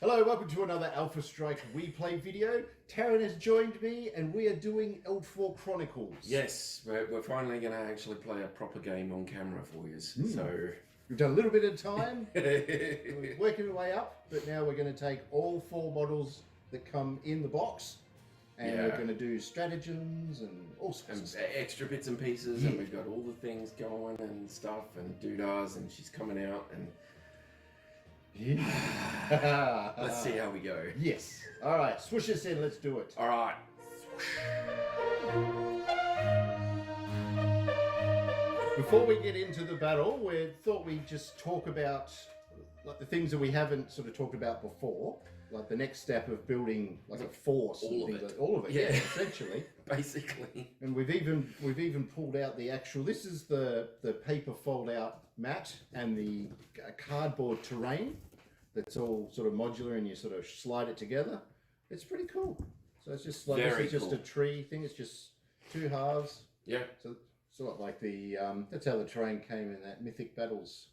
Hello, welcome to another Alpha Strike We Play video. Tarron has joined me and we are doing Eldfall Chronicles. Yes, we're finally going to actually play a proper game on camera for you. So we've done a little bit of time, we're working our way up, but now we're going to take all 4 models that come in the box and we're going to do stratagems and all sorts of stuff. Extra bits and pieces, and we've got all the things going and stuff and doodahs, and she's coming out and... Let's see how we go. Yes. All right, swoosh us in. Let's do it. All right. Before we get into the battle, we thought we'd just talk about like the things that we haven't sort of talked about before, like the next step of building like a force. All of it. All of it. Yeah, essentially. Basically. And we've even pulled out the actual. This is the paper fold out mat and the cardboard terrain. That's all sort of modular, and you sort of slide it together. It's pretty cool. So it's just like this is just a tree thing. It's just 2 halves. Yeah. So sort of like the that's how the terrain came in that Mythic Battles.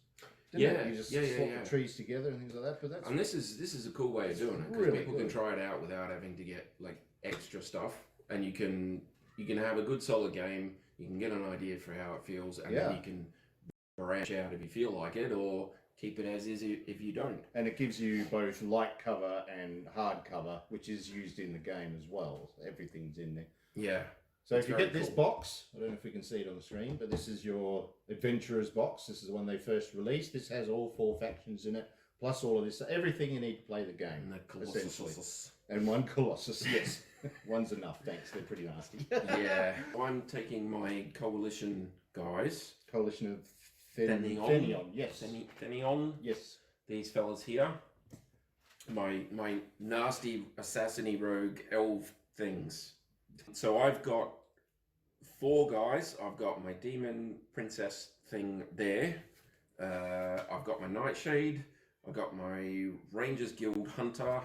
Didn't it? You just swap the trees together and things like that. But that's this is a cool way of doing it, because really people can try it out without having to get like extra stuff, and you can have a good solid game. You can get an idea for how it feels, and then you can branch out if you feel like it, or keep it as is if you don't. And it gives you both light cover and hard cover, which is used in the game as well. So everything's in there. Yeah. So if you get this box, I don't know if we can see it on the screen, but this is your Adventurer's box. This is the one they first released. This has all 4 factions in it, plus all of this. So everything you need to play the game, and that essentially. And 1 Colossus, yes. One's enough, thanks. They're pretty nasty. Yeah. I'm taking my coalition guys. Coalition of Thenion. Yes. Thenion. Yes. These fellas here. My nasty assassin-y rogue elf things. So I've got 4 guys. I've got my demon princess thing there. I've got my nightshade. I've got my Rangers Guild hunter.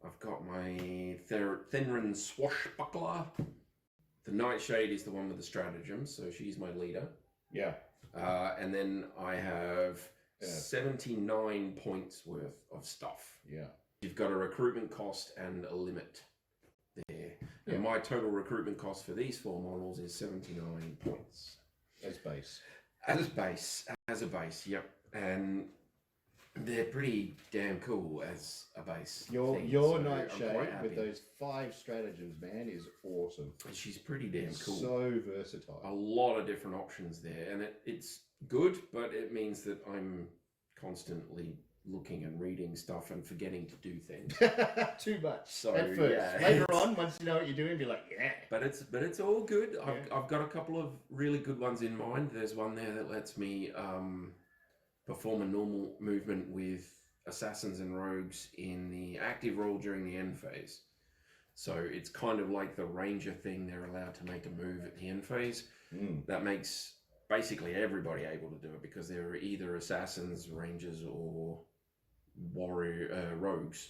I've got my Thenrin swashbuckler. The nightshade is the one with the stratagem, so she's my leader. Yeah. And then I have 79 points worth of stuff. Yeah. You've got a recruitment cost and a limit there. Yeah. And my total recruitment cost for these 4 models is 79 points. As base. As a base, yep. And they're pretty damn cool as a base. Your nightshade with those 5 stratagems, man, is awesome. She's pretty damn cool. So versatile. A lot of different options there, and it's good, but it means that I'm constantly looking and reading stuff and forgetting to do things. Too much. So at first. Later on, once you know what you're doing, be like, yeah. But it's all good. I've got a couple of really good ones in mind. There's one there that lets me perform a normal movement with assassins and rogues in the active role during the end phase. So it's kind of like the ranger thing. They're allowed to make a move at the end phase. That makes basically everybody able to do it, because they're either assassins, rangers, or warrior rogues.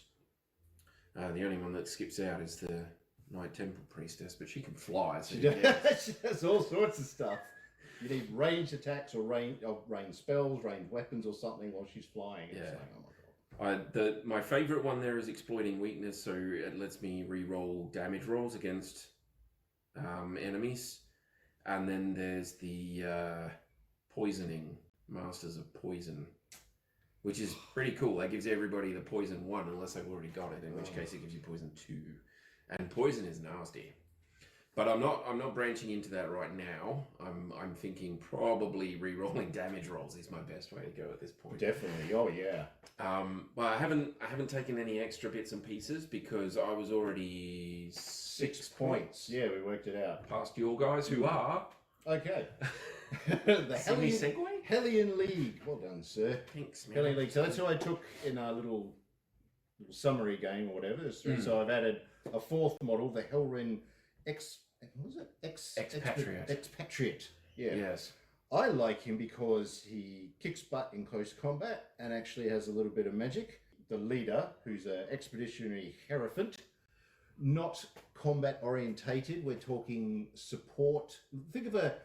The only one that skips out is the Knight Temple Priestess, but she can fly. So she does all sorts of stuff. You need ranged attacks or range spells, ranged weapons or something while she's flying. It's like, oh my god. My favourite one there is exploiting weakness, so it lets me re-roll damage rolls against enemies. And then there's the poisoning, Masters of Poison, which is pretty cool. That gives everybody the poison 1, unless they've already got it, in which case it gives you poison 2. And poison is nasty. But I'm not branching into that right now. I'm thinking probably re-rolling damage rolls is my best way to go at this point. Definitely. Oh yeah. But I haven't taken any extra bits and pieces, because I was already 6 points. Yeah, we worked it out. Past your guys, who are okay. The Segue? Hellion League. Well done, sir. Thanks, man. Hellion League. So that's who I took in our little summary game or whatever. There's 3. So I've added a 4th model, the Hellren Expatriate. Yeah. Yes. I like him because he kicks butt in close combat and actually has a little bit of magic. The leader, who's an expeditionary hierophant, not combat orientated. We're talking support. Think of a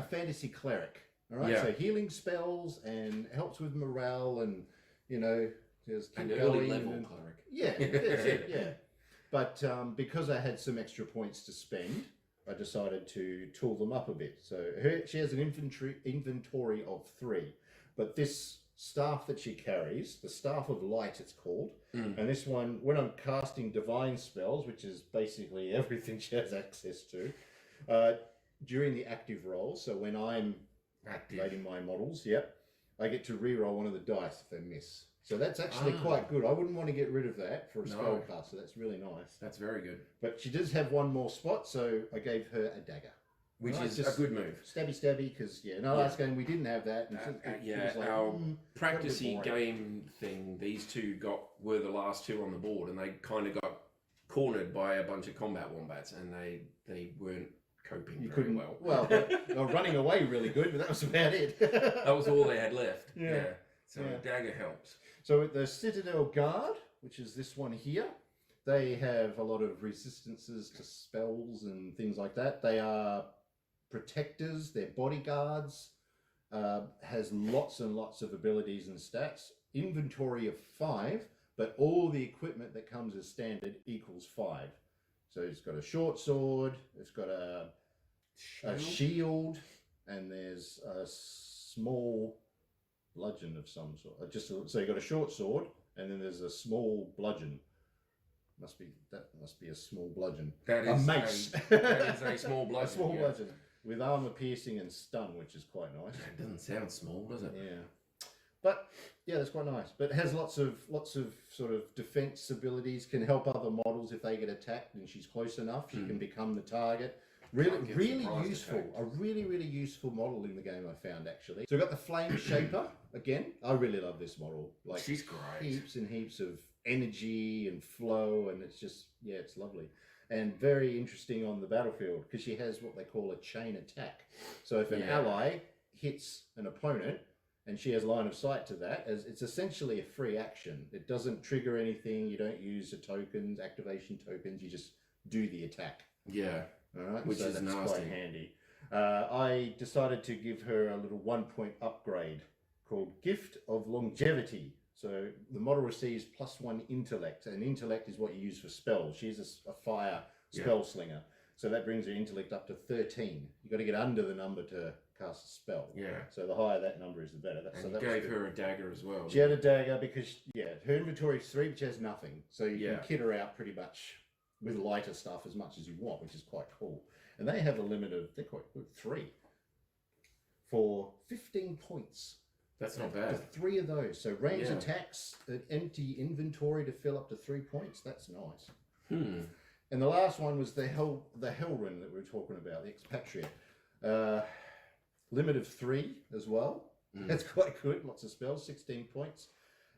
fantasy cleric. All right. Yeah. So healing spells and helps with morale and Just keep An going early level and- cleric. Yeah, that's it, yeah. But because I had some extra points to spend, I decided to tool them up a bit. So she has an inventory of 3, but this staff that she carries, the Staff of Light it's called, and this one, when I'm casting divine spells, which is basically everything she has access to, during the active roll, so when I'm activating my models, I get to re-roll one of the dice if they miss. So that's actually quite good. I wouldn't want to get rid of that for a spellcaster. That's really nice. That's very good. But she does have one more spot, so I gave her a dagger. Which Right, is just a good move. Stabby, because in our last game we didn't have that. And it was like, our got a bit practicey boring. game thing, these two were the last 2 on the board, and they kind of got cornered by a bunch of combat wombats, and they weren't coping very well. Well, they were running away really good, but that was about it. That was all they had left. Yeah. So a dagger helps. So the Citadel Guard, which is this one here, they have a lot of resistances to spells and things like that. They are protectors, they're bodyguards, has lots and lots of abilities and stats. Inventory of 5, but all the equipment that comes as standard equals 5. So it's got a short sword, it's got a shield, and there's a small bludgeon of some sort. So you got a short sword, and then there's a small bludgeon. That must be a small bludgeon. That A is mace. that is a small bludgeon. A small bludgeon with armor piercing and stun, which is quite nice. It doesn't sound small, does it? Yeah, but yeah, that's quite nice. But it has lots of sort of defense abilities. Can help other models if they get attacked, and she's close enough. She can become the target. Really useful. A really useful model in the game, I found, actually. So we've got the Flame Shaper again. I really love this model. Like, she's great. Heaps and heaps of energy and flow, and it's just, it's lovely. And very interesting on the battlefield, because she has what they call a chain attack. So if an ally hits an opponent, and she has line of sight to that, as it's essentially a free action. It doesn't trigger anything. You don't use the tokens, activation tokens. You just do the attack. Yeah. All right, Which is that's nasty. quite handy. I decided to give her a little 1-point upgrade called Gift of Longevity. So the model receives +1 intellect, and intellect is what you use for spells. She's a fire spell slinger, so that brings her intellect up to 13. You got to get under the number to cast a spell. Yeah. So the higher that number is, the better. And you gave her a dagger as well. She had a dagger because her inventory is 3, but she has nothing, so you can kit her out pretty much with lighter stuff as much as you want, which is quite cool. And they have a limit of, they're quite good, 3 for 15 points. That's not bad. For 3 of those. So range attacks, an empty inventory to fill up to 3 points. That's nice. And the last one was the Hellrun that we were talking about, the Expatriate. Limit of 3 as well. That's quite good. Lots of spells, 16 points.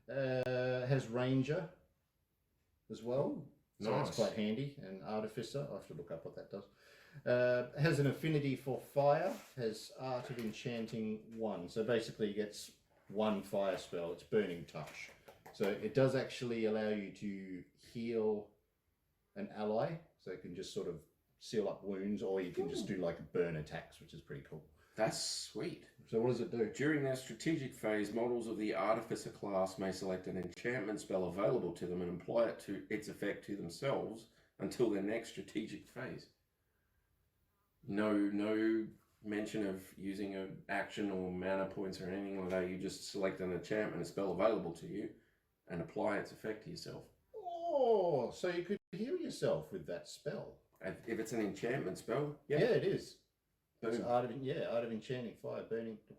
Has Ranger as well. So that's quite handy. And Artificer, I have to look up what that does. Has an affinity for fire. Has Art of Enchanting 1. So basically he gets 1 fire spell. It's Burning Touch. So it does actually allow you to heal an ally. So it can just sort of seal up wounds, or you can just do like burn attacks, which is pretty cool. That's sweet. So what does it do? During their strategic phase, models of the Artificer class may select an enchantment spell available to them and apply it to its effect to themselves until their next strategic phase. No mention of using an action or mana points or anything like that. You just select an enchantment spell available to you and apply its effect to yourself. Oh, so you could heal yourself with that spell. If it's an enchantment spell, Yeah, it is. Boom. It's Art of Enchanting Fire, Burning. Wow.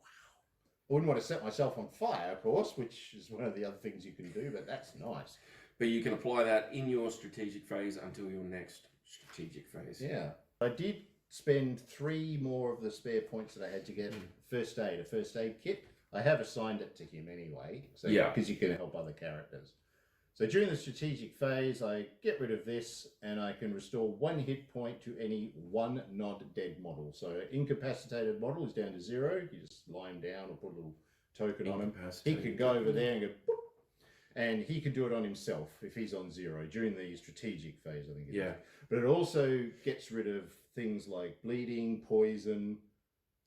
I wouldn't want to set myself on fire, of course, which is one of the other things you can do, but that's nice. But you can apply that in your strategic phase until your next strategic phase. Yeah. I did spend 3 more of the spare points that I had to get a first aid kit. I have assigned it to him anyway, so because you can help other characters. So during the strategic phase, I get rid of this, and I can restore 1 hit point to any 1 not-dead model. So incapacitated model is down to 0. You just lie him down or put a little token on him. He could go over there and go, boop, and he could do it on himself if he's on 0 during the strategic phase, I think it is. But it also gets rid of things like bleeding, poison,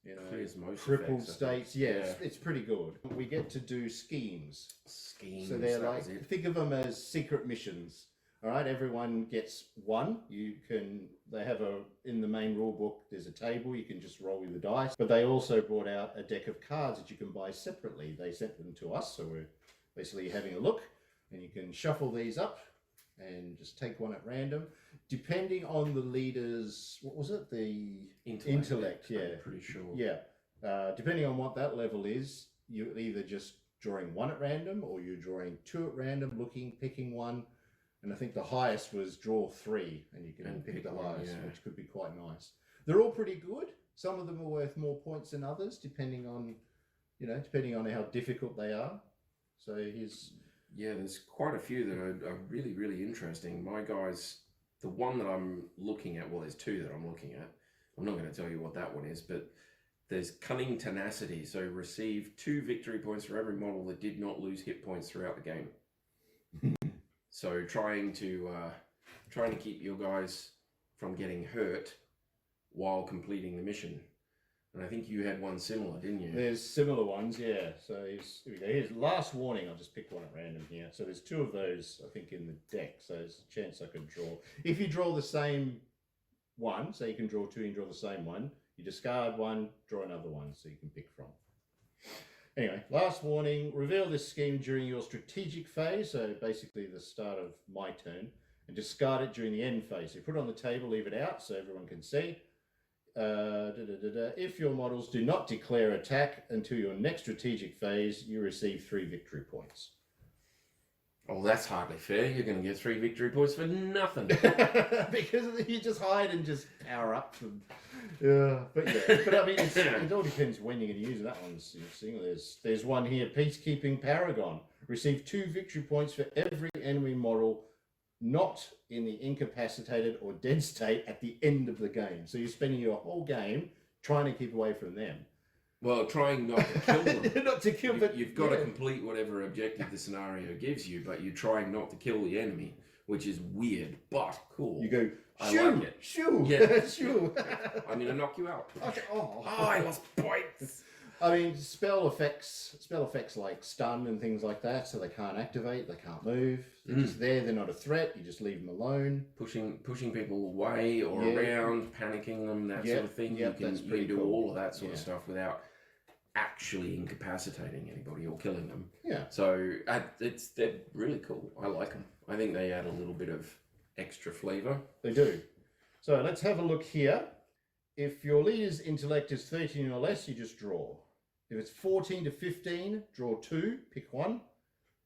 You know, clears most crippled effects, states. Yeah, it's pretty good. We get to do schemes. So they're like, think of them as secret missions. All right, everyone gets one. They have in the main rule book, there's a table, you can just roll with the dice. But they also brought out a deck of cards that you can buy separately. They sent them to us, so we're basically having a look. And you can shuffle these up and just take one at random. Depending on the leader's, what was it? The intellect, yeah. I'm pretty sure. Yeah. Depending on what that level is, you're either just drawing one at random or you're drawing two at random, picking one. And I think the highest was draw 3, and you can pick the highest, which could be quite nice. They're all pretty good. Some of them are worth more points than others, depending on how difficult they are. So there's quite a few that are really, really interesting. My guys, the one that I'm looking at, well, there's 2 that I'm looking at. I'm not going to tell you what that one is, but there's Cunning Tenacity. So receive 2 victory points for every model that did not lose hit points throughout the game. So trying to keep your guys from getting hurt while completing the mission. And I think you had one similar, didn't you? There's similar ones, yeah. So here we go. Here's last warning. I'll just pick one at random here. So there's 2 of those, I think, in the deck. So there's a chance I could draw. If you draw the same one, so you can draw 2 and draw the same one, you discard one, draw another one, so you can pick from. Anyway, last warning, reveal this scheme during your strategic phase, so basically the start of my turn, and discard it during the end phase. So you put it on the table, leave it out so everyone can see. If your models do not declare attack until your next strategic phase, you receive 3 victory points. Oh, that's hardly fair. You're going to get 3 victory points for nothing. Because you just hide and just power up them. Yeah, but I mean, it all depends when you're going to use that one. There's one here, Peacekeeping Paragon. Receive 2 victory points for every enemy model not in the incapacitated or dead state at the end of the game. So you're spending your whole game trying to keep away from them. Well, trying not to kill them. Not to kill, but you've got to complete whatever objective the scenario gives you, but you're trying not to kill the enemy, which is weird but cool. You go, I like it. Shoo! Yeah. Shoo! I'm going to knock you out. Okay. Oh, I lost points. I mean, spell effects like stun and things like that, so they can't activate, they can't move. They're just there, they're not a threat, you just leave them alone. Pushing people away or around, panicking them, that sort of thing. You can do cool. all of that sort of stuff without actually incapacitating anybody or killing them. Yeah. So they're really cool. I like them. I think they add a little bit of extra flavour. They do. So let's have a look here. If your leader's intellect is 13 or less, you just draw. If it's 14 to 15, draw 2, pick 1.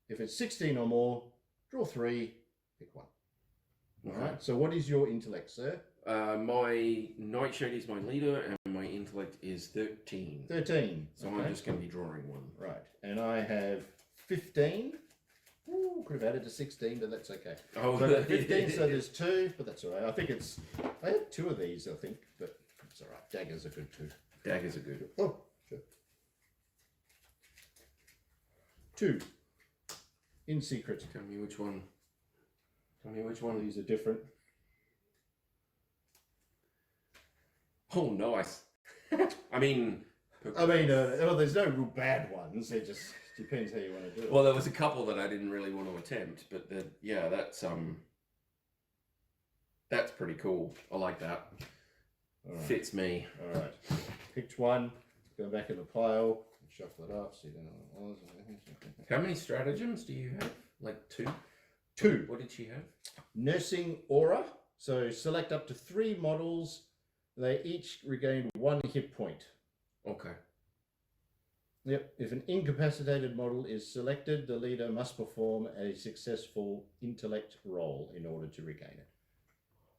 If it's 16 or more, draw 3, pick 1. Okay. All right. So what is your intellect, sir? My Nightshade is my leader, and my intellect is 13. 13. So I'm just going to be drawing 1. Right. And I have 15. Ooh, could have added to 16, but that's okay. Oh, so I've got 15, so there's 2, but that's all right. I had 2 of these, I think, but it's all right. Daggers are good too. Daggers are good. Oh, sure. 2. In secret. Tell me which one. These are different. Oh, nice. I mean, well, there's no real bad ones. It just depends how you want to do it. Well, there was a couple that I didn't really want to attempt, but that's pretty cool. I like that. Right. Fits me. All right. Picked one. Go back in the pile. Shuffle it up. So you don't know what it was. How many stratagems do you have? Like 2? 2. What did she have? Nursing Aura. So select up to 3 models. They each regain 1 hit point. Okay. Yep. If an incapacitated model is selected, the leader must perform a successful intellect roll in order to regain it.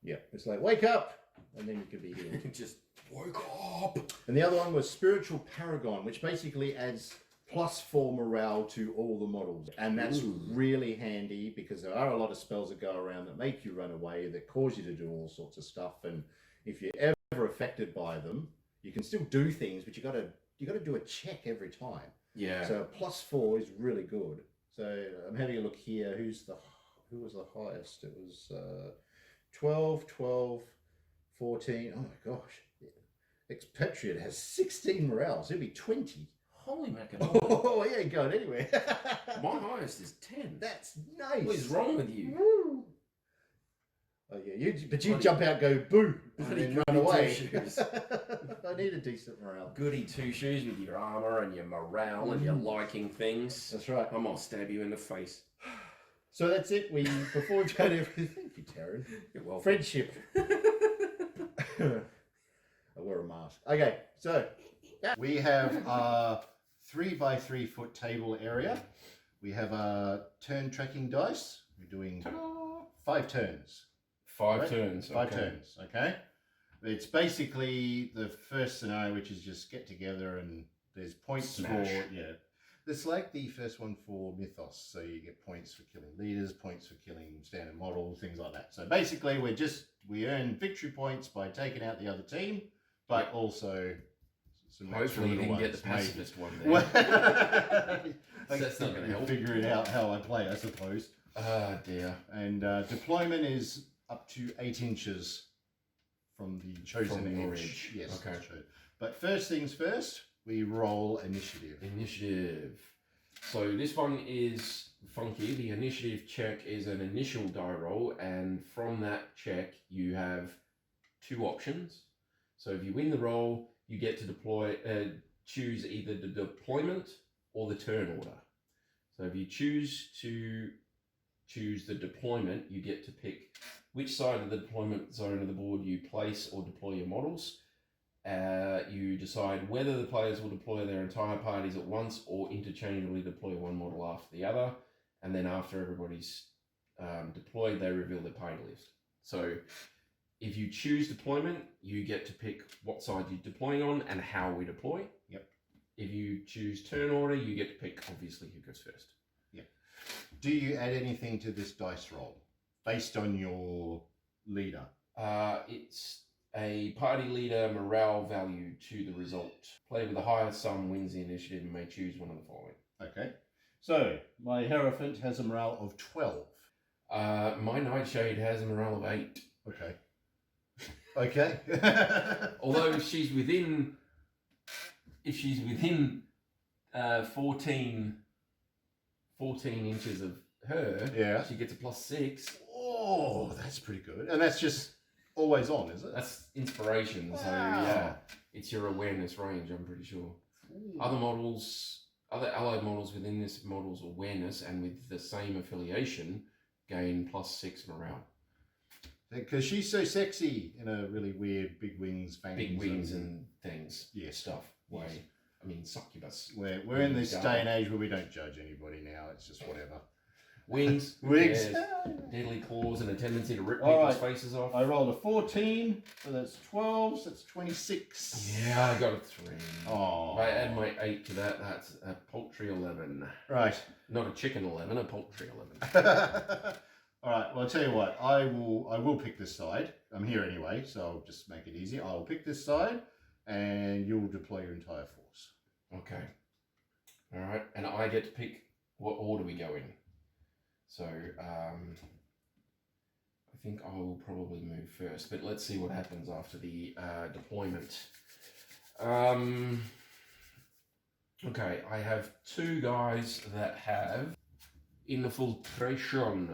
Yep. It's like, wake up! And then you can be healed. Just wake up! And the other one was Spiritual Paragon, which basically adds +4 morale to all the models. And that's really handy because there are a lot of spells that go around that make you run away, that cause you to do all sorts of stuff. And if you're ever affected by them, you can still do things, but you got to do a check every time. Yeah. So +4 is really good. So I'm having a look here. Who was the highest? It was 12, 12, 14. Oh my gosh. Expatriate has 16 morale, so it'd be 20. Holy mackerel. Oh, he ain't going anywhere. My highest is 10. That's nice. What is wrong with you? Woo. Oh yeah, you Bloody- jump out, go boo, and bloody then run goody away. two-shoes. I need a decent morale. Goody two shoes with your armor and your morale and your liking things. That's right. I might stab you in the face. So that's it. Before we go to everything, thank you, Tarron. You're welcome. Friendship. I wear a mask. Okay, so we have a 3x3 foot table area. We have a turn tracking dice. We're doing Ta-da! 5 turns. Five Right? turns. 5 okay. turns, okay? It's basically the first scenario, which is just get together and there's points Smash. for, yeah. It's like the first one for Mythos. So you get points for killing leaders, points for killing standard models, things like that. So basically we earn victory points by taking out the other team, but also some Hopefully you extra didn't get the ones, maybe. pacifist one there. Well, That's not gonna help. Figuring out how I play, I suppose. Ah, dear. And deployment is up to 8 inches from the chosen From your edge. edge. Yes. Okay. That's right. But first things first, we roll initiative. Initiative. So this one is funky. The initiative check is an initial die roll, and from that check you have 2 options. So if you win the roll, you get to choose either the deployment or the turn order. So if you choose the deployment, you get to pick which side of the deployment zone of the board you place or deploy your models. You decide whether the players will deploy their entire parties at once or interchangeably deploy one model after the other. And then after everybody's deployed, they reveal their party list. So if you choose deployment, you get to pick what side you're deploying on and how we deploy. Yep. If you choose turn order, you get to pick, obviously, who goes first. Yep. Do you add anything to this dice roll based on your leader? It's a party leader morale value to the result. Player with the highest sum wins the initiative and may choose one of the following. Okay. So my Hierophant has a morale of 12. My Nightshade has a morale of 8. Okay. Okay. Although if she's within 14 inches of her, Yeah. she gets a +6. Oh, that's pretty good. And that's just always on, is it? That's inspiration. So Wow. yeah, it's your awareness range, I'm pretty sure. Other allied models within this model's awareness and with the same affiliation gain +6 morale. Because she's so sexy in a really weird big wings, fangs. Big wings and things. Yeah. Stuff. Yes. Way. I mean, succubus. We're in this day and age where we don't judge anybody now. It's just whatever. Wings. Wigs. yes, deadly claws and a tendency to rip All people's right. faces off. I rolled a 14, so that's 12, so that's 26. Yeah, I got a 3. Oh. If I add my 8 to that, that's a paltry 11. Right. Not a chicken 11, a paltry 11. All right. Well, I'll tell you what. I will pick this side. I'm here anyway, so I'll just make it easy. I'll pick this side, and you'll deploy your entire force. Okay. All right, and I get to pick what order we go in. So I think I will probably move first, but let's see what happens after the deployment. Okay, I have 2 guys that have infiltration.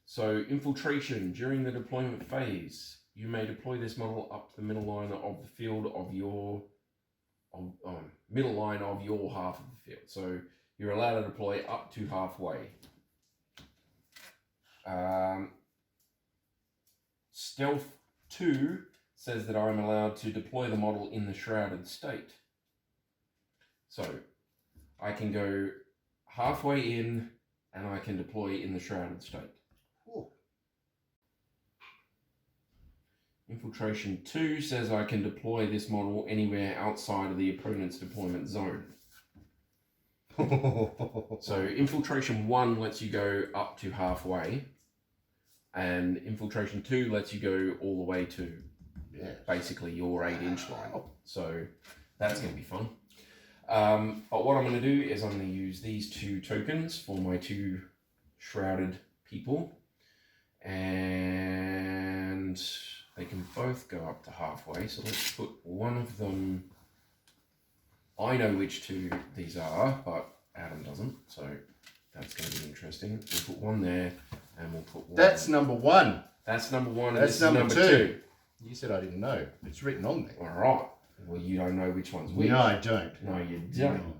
So infiltration during the deployment phase, you may deploy this model up to the middle line of the field of your middle line of your half of the field. So you're allowed to deploy up to halfway. Stealth 2 says that I'm allowed to deploy the model in the shrouded state. So I can go halfway in and I can deploy in the shrouded state. Ooh. Infiltration 2 says I can deploy this model anywhere outside of the opponent's deployment zone. So Infiltration 1 lets you go up to halfway, and Infiltration 2 lets you go all the way to basically your 8-inch line. So that's going to be fun. But what I'm going to do is I'm going to use these 2 tokens for my 2 shrouded people. And and they can both go up to halfway. So let's put one of them. I know which two these are, but Adam doesn't. So that's going to be interesting. We'll put one there, and we'll put one. That's number one. That's number one. That's and this number is number two. You said I didn't know. It's written on there. All right. Well, you don't know which one's which. No, I don't. No, you don't.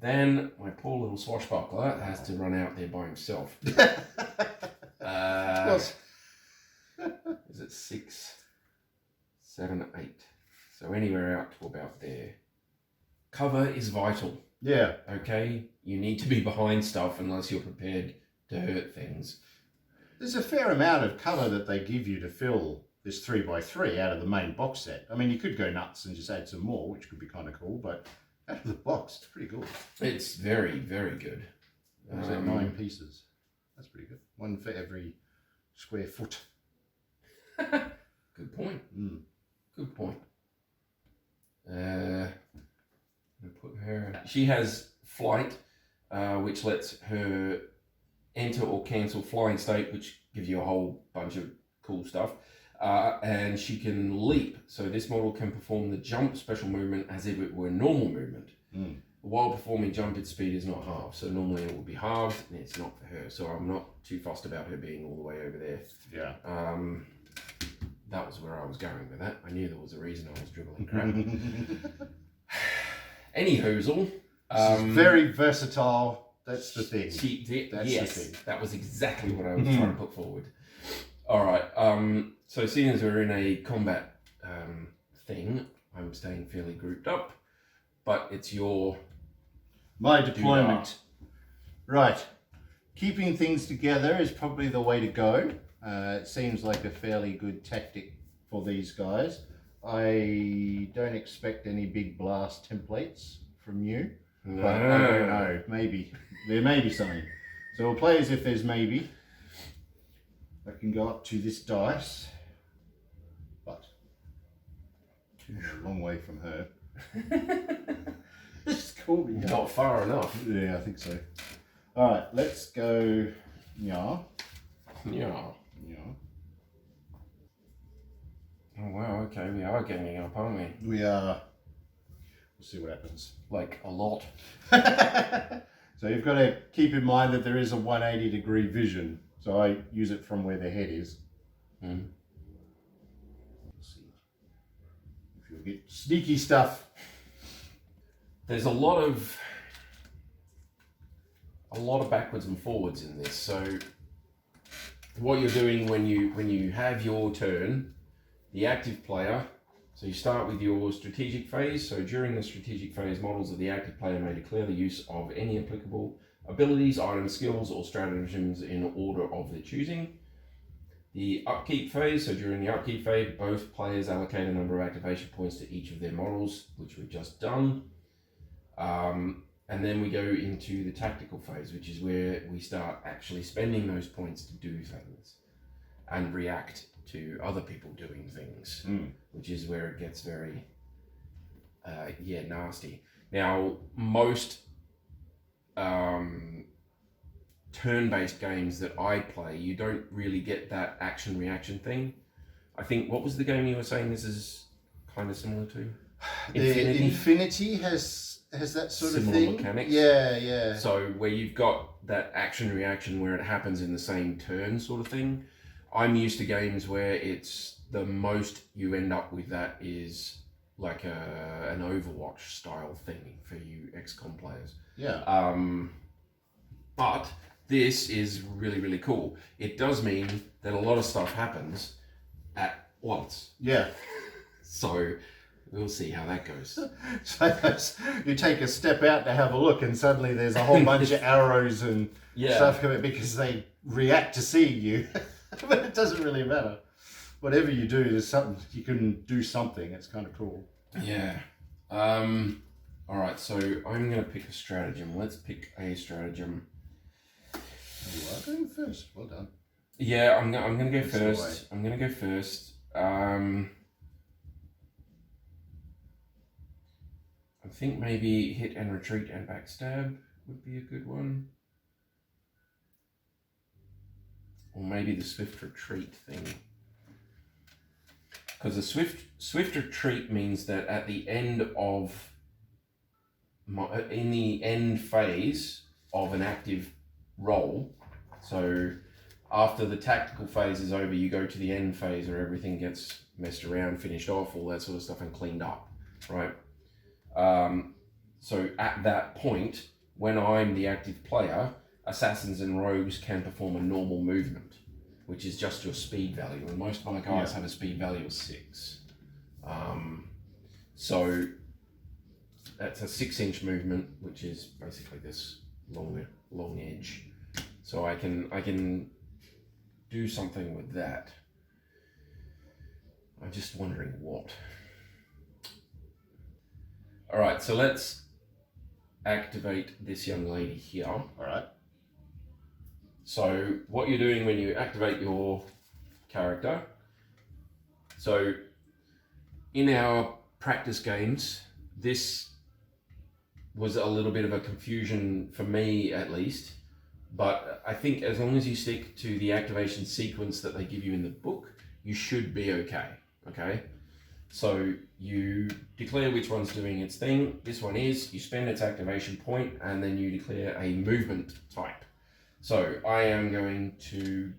Then my poor little swashbuckler has to run out there by himself. Is it 6, 7, 8? So anywhere out to about there. Cover is vital. Yeah. Okay? You need to be behind stuff unless you're prepared to hurt things. There's a fair amount of colour that they give you to fill this 3x3 out of the main box set. I mean, you could go nuts and just add some more, which could be kind of cool, but out of the box, it's pretty good. It's very, very good. There's 9 pieces. That's pretty good. One for every square foot. Good point. Good point. Put her. She has flight, which lets her enter or cancel flying state, which gives you a whole bunch of cool stuff. And she can leap. So this model can perform the jump special movement as if it were normal movement. While performing jump, its speed is not halved. So normally it would be halved, and it's not for her. So I'm not too fussed about her being all the way over there. Yeah. That was where I was going with that. I knew there was a reason I was dribbling crap. Any hoozle. Very versatile. That's the thing. Yes, the thing. That was exactly what I was trying to put forward. All right. So seeing as we're in a combat thing, I'm staying fairly grouped up, but it's my deployment. Right. Keeping things together is probably the way to go. It seems like a fairly good tactic for these guys. I don't expect any big blast templates from you. No. But I don't know. Maybe. There may be something. So we'll play as if there's maybe. I can go up to this dice. But I'm a long way from her. Just call me. Not far enough. Yeah, I think so. Alright, let's go. Yeah. Oh wow, okay, we are ganging up, aren't we? We are. We'll see what happens. Like a lot. So you've got to keep in mind that there is a 180-degree vision. So I use it from where the head is. Let's see if you'll get sneaky stuff. There's a lot of backwards and forwards in this. So what you're doing when you have your turn, the active player, so you start with your strategic phase. So during the strategic phase, models of the active player may declare the use of any applicable abilities, items, skills, or stratagems in order of their choosing. The upkeep phase, so during the upkeep phase, both players allocate a number of activation points to each of their models, which we've just done. And then we go into the tactical phase, which is where we start actually spending those points to do things and react to other people doing things, which is where it gets very, nasty. Now, most turn-based games that I play, you don't really get that action-reaction thing. I think, what was the game you were saying this is kind of similar to? Infinity has that sort of similar thing. Mechanics. Yeah. So where you've got that action-reaction where it happens in the same turn sort of thing. I'm used to games where it's the most you end up with that is like an Overwatch style thing for you XCOM players. Yeah. But this is really, really cool. It does mean that a lot of stuff happens at once. Yeah. So we'll see how that goes. So you take a step out to have a look and suddenly there's a whole bunch of arrows and stuff coming because they react to seeing you. But it doesn't really matter. Whatever you do, there's something, you can do something. It's kind of cool. Yeah. All right, so I'm going to pick a stratagem. Let's pick a stratagem. You are going first. Well done. Yeah, I'm going to go first. I'm going to go first. I think maybe hit and retreat and backstab would be a good one. or maybe the swift retreat thing. Because the swift retreat means that at the end of in the end phase of an active roll, so after the tactical phase is over, you go to the end phase where everything gets messed around, finished off, all that sort of stuff, and cleaned up, right? So at that point, when I'm the active player, assassins and rogues can perform a normal movement, which is just your speed value, and most of my guys have a speed value of 6. So that's a 6-inch movement, which is basically this long edge. So I can do something with that. I'm just wondering what. All right, so let's activate this young lady here. All right. So what you're doing when you activate your character, so in our practice games, this was a little bit of a confusion for me at least, but I think as long as you stick to the activation sequence that they give you in the book, you should be okay, okay? So you declare which one's doing its thing. This one is, you spend its activation point, and then you declare a movement type. So I am going to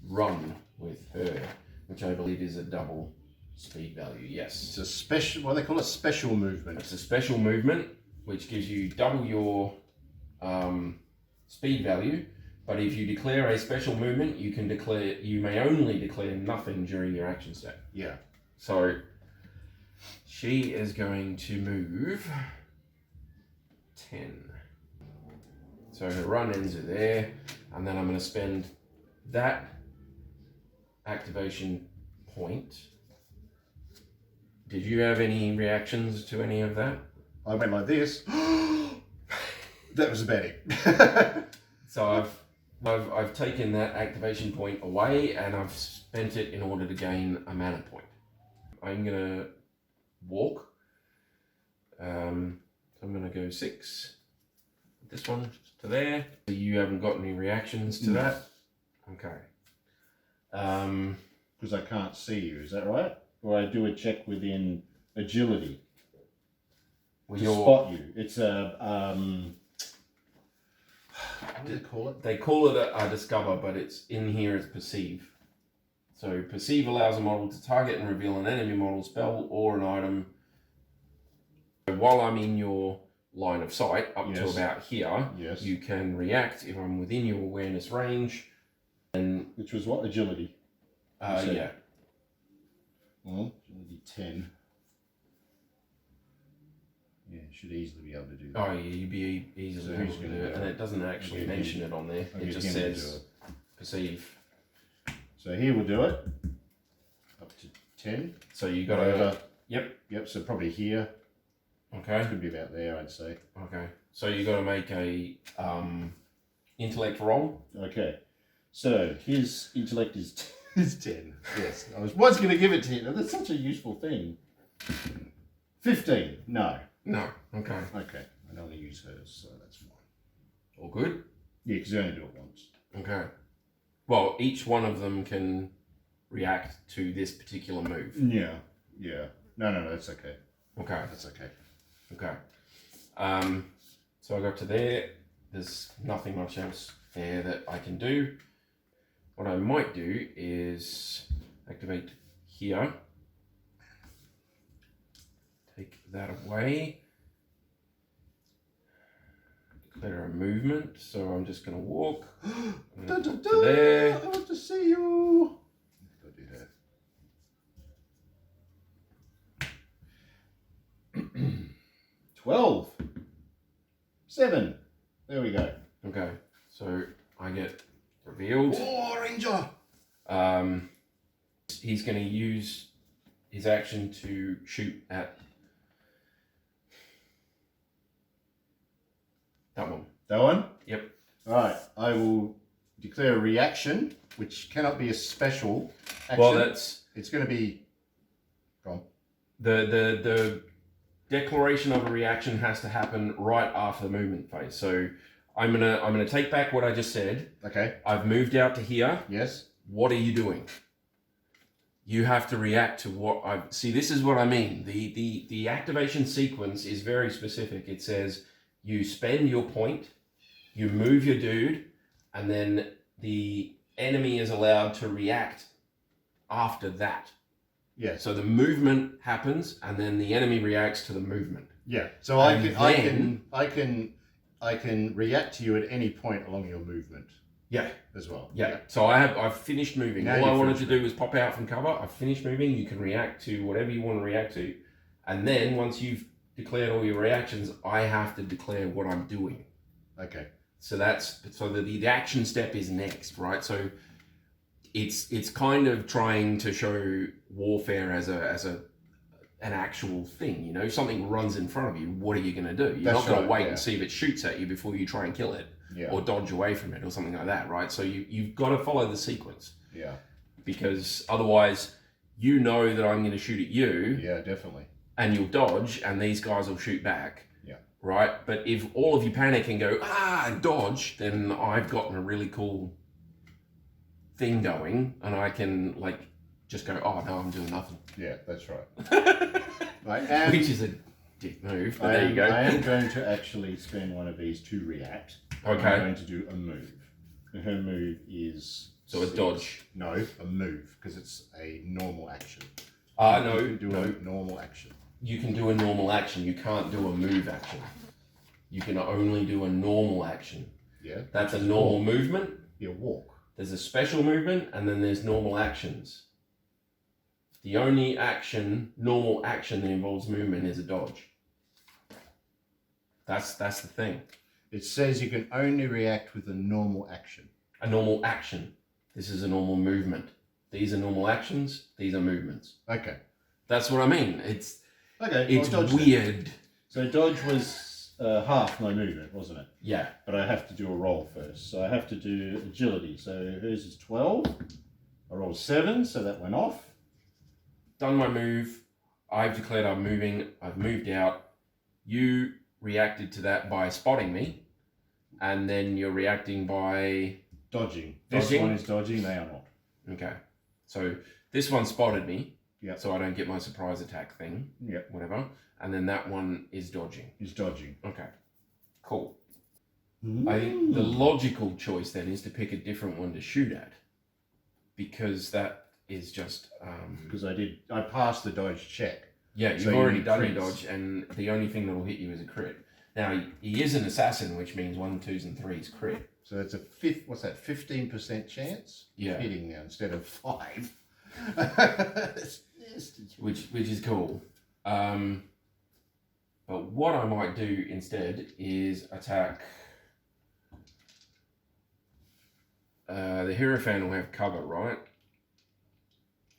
run with her, which I believe is a double speed value, yes. It's a special, what they call a special movement. It's a special movement, which gives you double your speed value, but if you declare a special movement, you may only declare nothing during your action step. Yeah. So she is going to move 10. So her run ends are there, and then I'm going to spend that activation point. Did you have any reactions to any of that? I went like this. That was about it. So I've taken that activation point away, and I've spent it in order to gain a mana point. I'm gonna walk. So I'm gonna go 6. This one to there. You haven't got any reactions to that? Okay. Because I can't see you, is that right? Or I do a check within agility to spot you. It's a what do they call it? They call it a discover, but it's in here as perceive. So perceive allows a model to target and reveal an enemy model, spell, or an item. So while I'm in your line of sight, up to about here, you can react if I'm within your awareness range. And which was what? Agility. Yeah. Well, agility 10. Yeah, should easily be able to do that. Oh, yeah, you'd be easily able to do it, and it doesn't actually mention it on there. It just says perceive. So here we'll do it. Up to 10. So you got over. Yep. Yep. So probably here. Okay. Could be about there, I'd say. Okay. So you got to make a intellect roll. Okay. So his intellect is 10. Yes. I was once going to give it to him. That's such a useful thing. 15. No. No. Okay. Okay. I only use hers, so that's fine. All good? Yeah, because you only do it once. Okay. Well, each one of them can react to this particular move. Yeah. Yeah. No, that's okay. Okay. That's okay. Okay. So I got to there. There's nothing much else there that I can do. What I might do is activate here. Take that away. Declare a movement. So I'm just going to walk. To there. I want to see you. Go do that. 12. 7. There we go. Okay. So I get revealed. Oh, Ranger! He's going to use his action to shoot at that one. That one? Yep. Alright, I will declare a reaction, which cannot be a special action. Well, it's going to be... Go on. the declaration of a reaction has to happen right after the movement phase. So I'm gonna take back what I just said. Okay. I've moved out to here. Yes. What are you doing? You have to react to what I see. This is what I mean. The activation sequence is very specific. It says you spend your point, you move your dude, and then the enemy is allowed to react after that. Yeah. So the movement happens, and then the enemy reacts to the movement. Yeah. So I can react to you at any point along your movement. Yeah. As well. Yeah. So I've finished moving. Now All I you've wanted to finished do was pop out from cover. I've finished moving. You can react to whatever you want to react to, and then once you've declared all your reactions, I have to declare what I'm doing. Okay. So the action step is next, right? So it's kind of trying to show warfare as an actual thing, you know, something runs in front of you. What are you going to do? You're not going to wait and see if it shoots at you before you try and kill it, or dodge away from it or something like that, right? So you've got to follow the sequence. Yeah. Because otherwise, you know that I'm going to shoot at you. Yeah, definitely. And you'll dodge, and these guys will shoot back. Yeah. Right? But if all of you panic and go, dodge, then I've gotten a really cool thing going, and I can, like, just go, oh, no, I'm doing nothing. Yeah, that's right. Which is a dick move, but there you go. I am going to actually spend one of these to react. Okay. I'm going to do a move. And her move is... So a dodge. No, a move, because it's a normal action. No. You can do a normal action. You can do a normal action. You can't do a move action. You can only do a normal action. Yeah. That's a normal movement. Yeah, walk. There's a special movement, and then there's normal actions. The only normal action that involves movement is a dodge. That's the thing. It says you can only react with a normal action. A normal action. This is a normal movement. These are normal actions. These are movements. Okay. That's what I mean. It's dodge weird. Then. So dodge was half my movement, wasn't it? Yeah. But I have to do a roll first. So I have to do agility. So hers is 12. I rolled 7, so that went off. Done my move. I've declared I'm moving. I've moved out. You reacted to that by spotting me, and then you're reacting by dodging. Dodging? This one is dodging, they are not. Okay. So this one spotted me. Yeah. So I don't get my surprise attack thing. Yeah. Whatever. And then that one is dodging. Is dodging. Okay. Cool. I think the logical choice then is to pick a different one to shoot at, because that is just because I passed the dodge check. Yeah, you've already done your dodge, and the only thing that will hit you is a crit. Now he is an assassin, which means 1, 2s, and 3s crit. So it's a 15% chance of hitting now instead of 5. which is cool. But what I might do instead is attack. The Hierophant will have cover, right?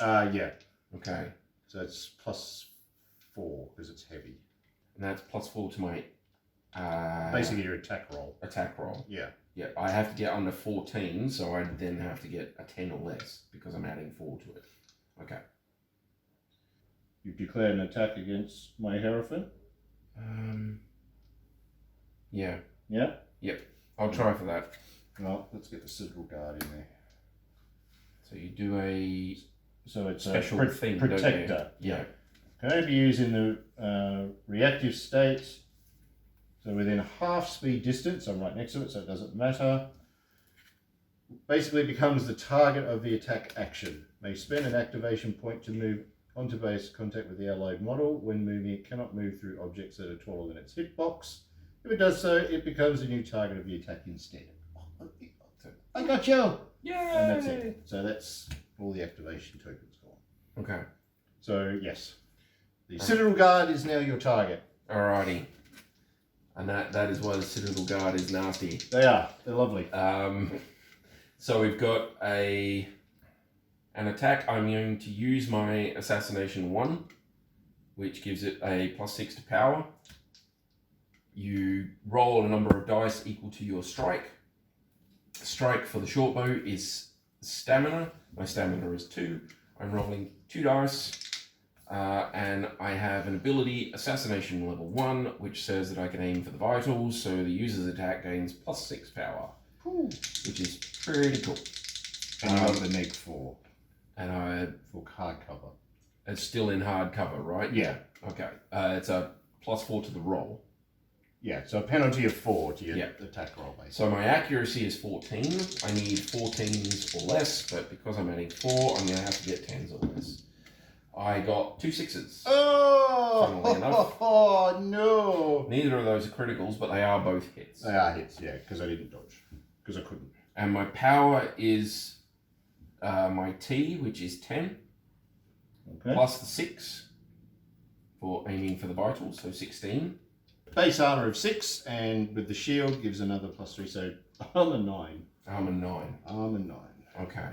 Yeah. Okay. So it's +4 because it's heavy. And that's +4 to my... basically your attack roll. Attack roll. Yeah. Yeah, I have to get under 14, so I then have to get a 10 or less because I'm adding 4 to it. Okay. You've declared an attack against my Hierophant? Yeah. Yeah? Yep. I'll try for that. Well, let's get the Citadel Guard in there. So you do a... So it's special a thing, protector. Yeah. Can only be used in the reactive state. So within half speed distance, I'm right next to it, so it doesn't matter. Basically becomes the target of the attack action. May spend an activation point to move onto base contact with the allied model. When moving, it cannot move through objects that are taller than its hitbox. If it does so, it becomes a new target of the attack instead. I got you! Yay! And that's it. So that's all the activation tokens gone. Okay. So yes, the Citadel Guard is now your target. Alrighty. And that is why the Citadel Guard is nasty. They are. They're lovely. So we've got an attack. I'm going to use my Assassination 1, which gives it a +6 to power. You roll a number of dice equal to your strike. Strike for the short bow is stamina. My stamina is 2. I'm rolling 2 dice. And I have an ability, Assassination level 1, which says that I can aim for the vitals, so the user's attack gains +6 power, which is pretty cool. And you got the neg 4. And for hardcover. It's still in hardcover, right? Yeah. Okay. It's a +4 to the roll. Yeah, so a penalty of 4 to your attack roll, basically. So my accuracy is 14. I need 14s or less, but because I'm adding 4, I'm going to have to get 10s or less. I got 2 6s. Funnily enough. Oh, no. Neither of those are criticals, but they are both hits. They are hits, yeah, because I didn't dodge. Because I couldn't. And my power is my T, which is 10, plus the 6 for aiming for the vitals, so 16. Base armor of 6, and with the shield gives another +3, so armor 9. Armor 9. Armor 9. Okay.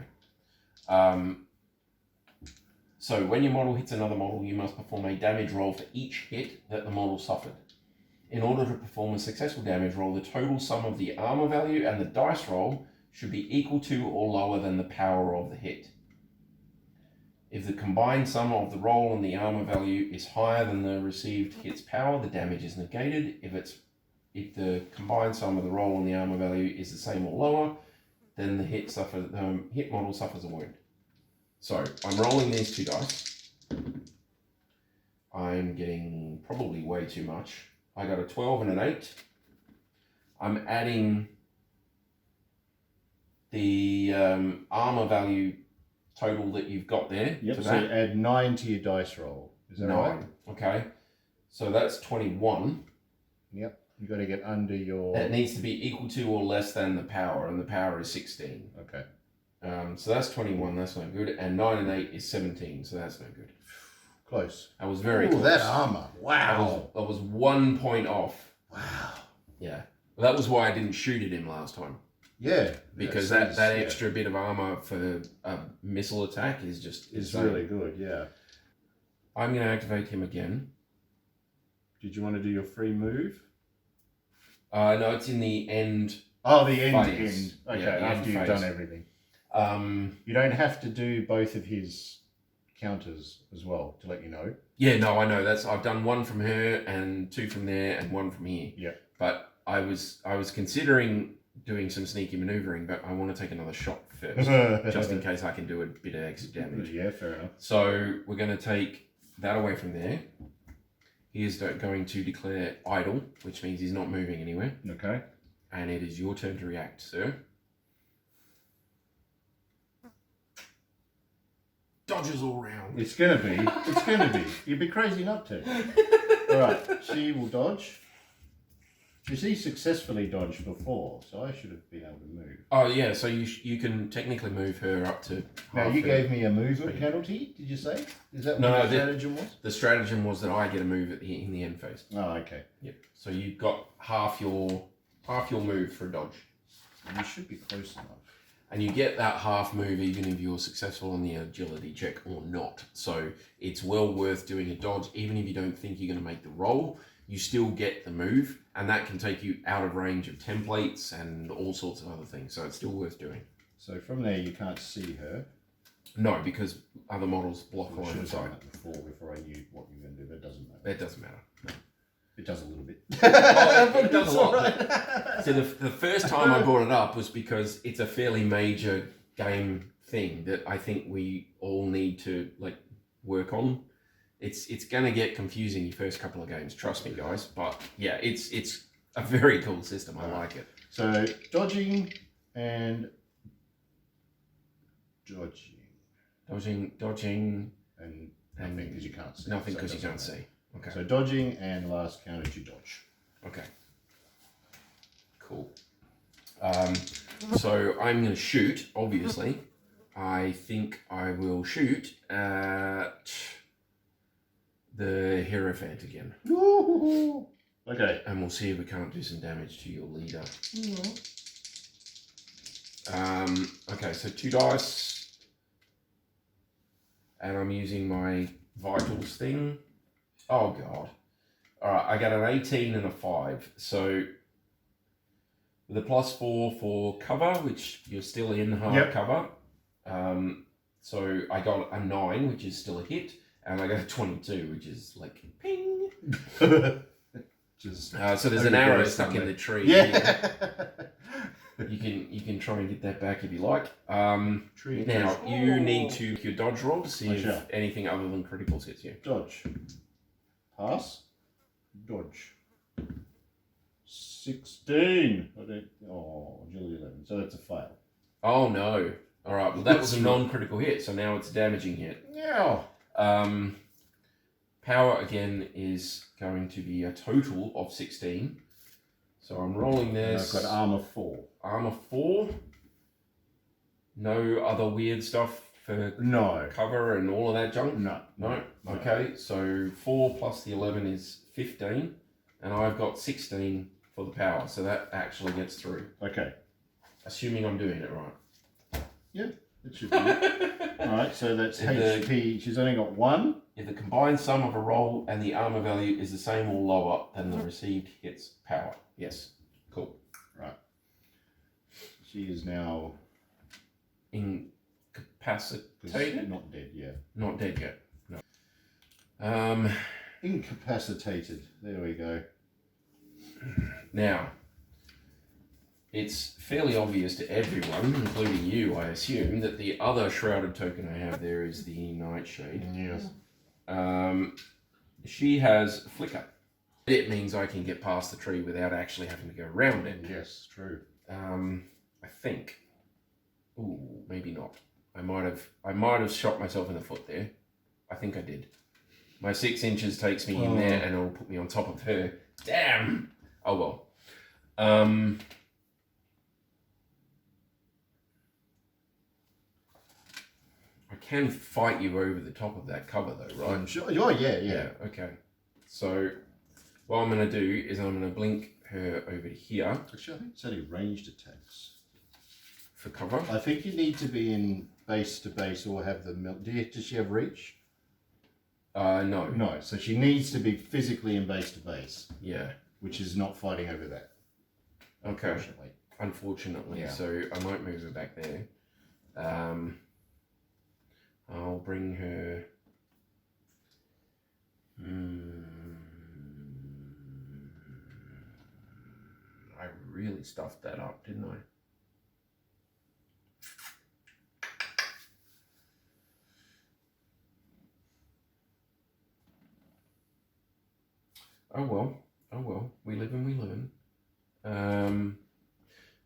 So when your model hits another model, you must perform a damage roll for each hit that the model suffered. In order to perform a successful damage roll, the total sum of the armor value and the dice roll should be equal to or lower than the power of the hit. If the combined sum of the roll and the armor value is higher than the received hit's power, the damage is negated. If the combined sum of the roll and the armor value is the same or lower, then the hit model suffers a wound. So I'm rolling these 2 dice. I'm getting probably way too much. I got a 12 and an 8. I'm adding the armor value total that you've got there. Yep, to so that. add 9 to your dice roll. Is that 9. right? Okay. So that's 21. Yep. You've got to get under your... It needs to be equal to or less than the power, and the power is 16. Okay. So that's 21, that's no good. And 9 and 8 is 17, so that's no good. Close. I was very close. close. That armor. Wow. I was 1 point off. Wow. Yeah. Well, that was why I didn't shoot at him last time. Yeah. Because that extra bit of armor for a missile attack is just... It's really good, yeah. I'm going to activate him again. Did you want to do your free move? No, it's in the end. Oh, the end. Phase. Okay, Yeah, the after end you've phase. done everything. You don't have to do both of his counters as well, to let you know. Yeah, no, I know. I've done 1 from her and 2 from there and 1 from here. Yeah. But I was considering doing some sneaky maneuvering, but I want to take another shot first, just in case I can do a bit of extra damage. Yeah, fair enough. So we're going to take that away from there. He is going to declare idle, which means he's not moving anywhere. Okay. And it is your turn to react, sir. Dodges all round. It's gonna be. You'd be crazy not to. Alright, she will dodge. She successfully dodged before, so I should have been able to move. Oh yeah, so you can technically move her up to Now half you her. gave me a movement penalty, did you say? Is that what No, the stratagem was? The stratagem was that I get a move in the end phase. Oh, okay. Yep. So you've got half your move for a dodge. You should be close enough. And you get that half move even if you're successful on the agility check or not. So it's well worth doing a dodge, even if you don't think you're going to make the roll. You still get the move, and that can take you out of range of templates and all sorts of other things. So it's still worth doing. So from there, you can't see her. No, because other models block I line should of have done sight. that before I knew what you were going to do, but it doesn't matter. It doesn't matter. No. It does a little bit. It does a lot. So the first time I brought it up was because it's a fairly major game thing that I think we all need to work on. It's going to get confusing your first couple of games, trust me, guys. But yeah, it's a very cool system. I like it. So dodging and Dodging, and nothing because you can't see. Nothing So it because you doesn't can't matter. see. Okay. So dodging and last counter to dodge. Okay. Cool. So I'm going to shoot, obviously. I think I will shoot at the Hierophant again. Woo-hoo-hoo. Okay. And we'll see if we can't do some damage to your leader. Okay, so 2 dice. And I'm using my vitals thing. Oh, God. Alright, I got an 18 and a 5. So, with a +4 for cover, which you're still in hard cover. So, I got a 9, which is still a hit. and I got a 22, which is like ping. Just So there's an arrow stuck in the tree. Yeah. You can try and get that back if you like. Tree. Now you need to make your dodge roll to see I if shall. anything other than criticals hits you. Dodge. Pass. Dodge. 16. Agility 11. So that's a fail. Oh no! All right. Well, that was a non-critical hit, so now it's a damaging hit. Yeah. Power again is going to be a total of 16. So I'm rolling this. I've got armor 4. Armor 4. No other weird stuff for No. cover and all of that junk? No. No? Okay, so 4 plus the 11 is 15. And I've got 16 for the power, so that actually gets through. Okay. Assuming I'm doing it right. Yeah, it should be. Alright, so that's If the- HP. She's only got 1. If the combined sum of a roll and the armor value is the same or lower than the received hit's power. Yes. Cool. Right. She is now Incapacitated? not dead yet. Not dead yet. No. Incapacitated. There we go. Now, it's fairly obvious to everyone, including you, I assume, that the other shrouded token I have there is the Nightshade. Yes. She has Flicker. It means I can get past the tree without actually having to go around it. Yes, true. I think. Ooh, maybe not. I might have shot myself in the foot there. I think I did. My 6 inches takes me in there and it'll put me on top of her. Damn! Oh well. I can fight you over the top of that cover though, right? Sure. Oh, yeah. Okay. So what I'm going to do is I'm going to blink her over to here Actually, I think it's only ranged attacks. for cover. I think you need to be in base to base or have the... Does she have reach? No. No, so she needs to be physically in base to base, Yeah. which is not fighting over that. Okay. Unfortunately. Unfortunately. Yeah. So I might move her back there. I'll bring her... I really stuffed that up, didn't I? Oh well, we live and we learn.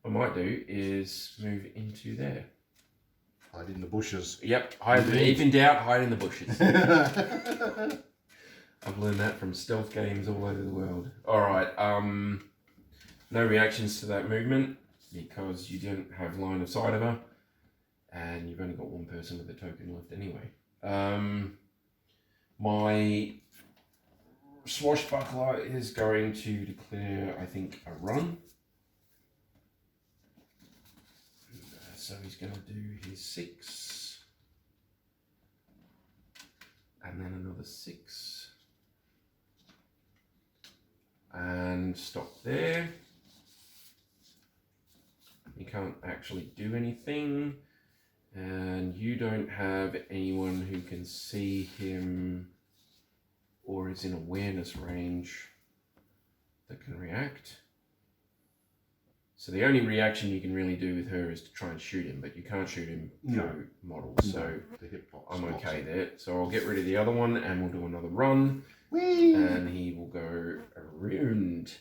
What I might do is move into there. Hide in the bushes. Yep, hide. If in doubt, hide in the bushes. I've learned that from stealth games all over the world. All right. No reactions to that movement because you don't have line of sight of her, and you've only got one person with a token left anyway. My swashbuckler is going to declare, I think, a run. So he's going to do his 6. And then another 6. And stop there. You can't actually do anything. And you don't have anyone who can see him or is in awareness range that can react. So the only reaction you can really do with her is to try and shoot him, but you can't shoot him through models. So The hip box I'm box. okay there. So I'll get rid of the other one and we'll do another run. Whee! And he will go around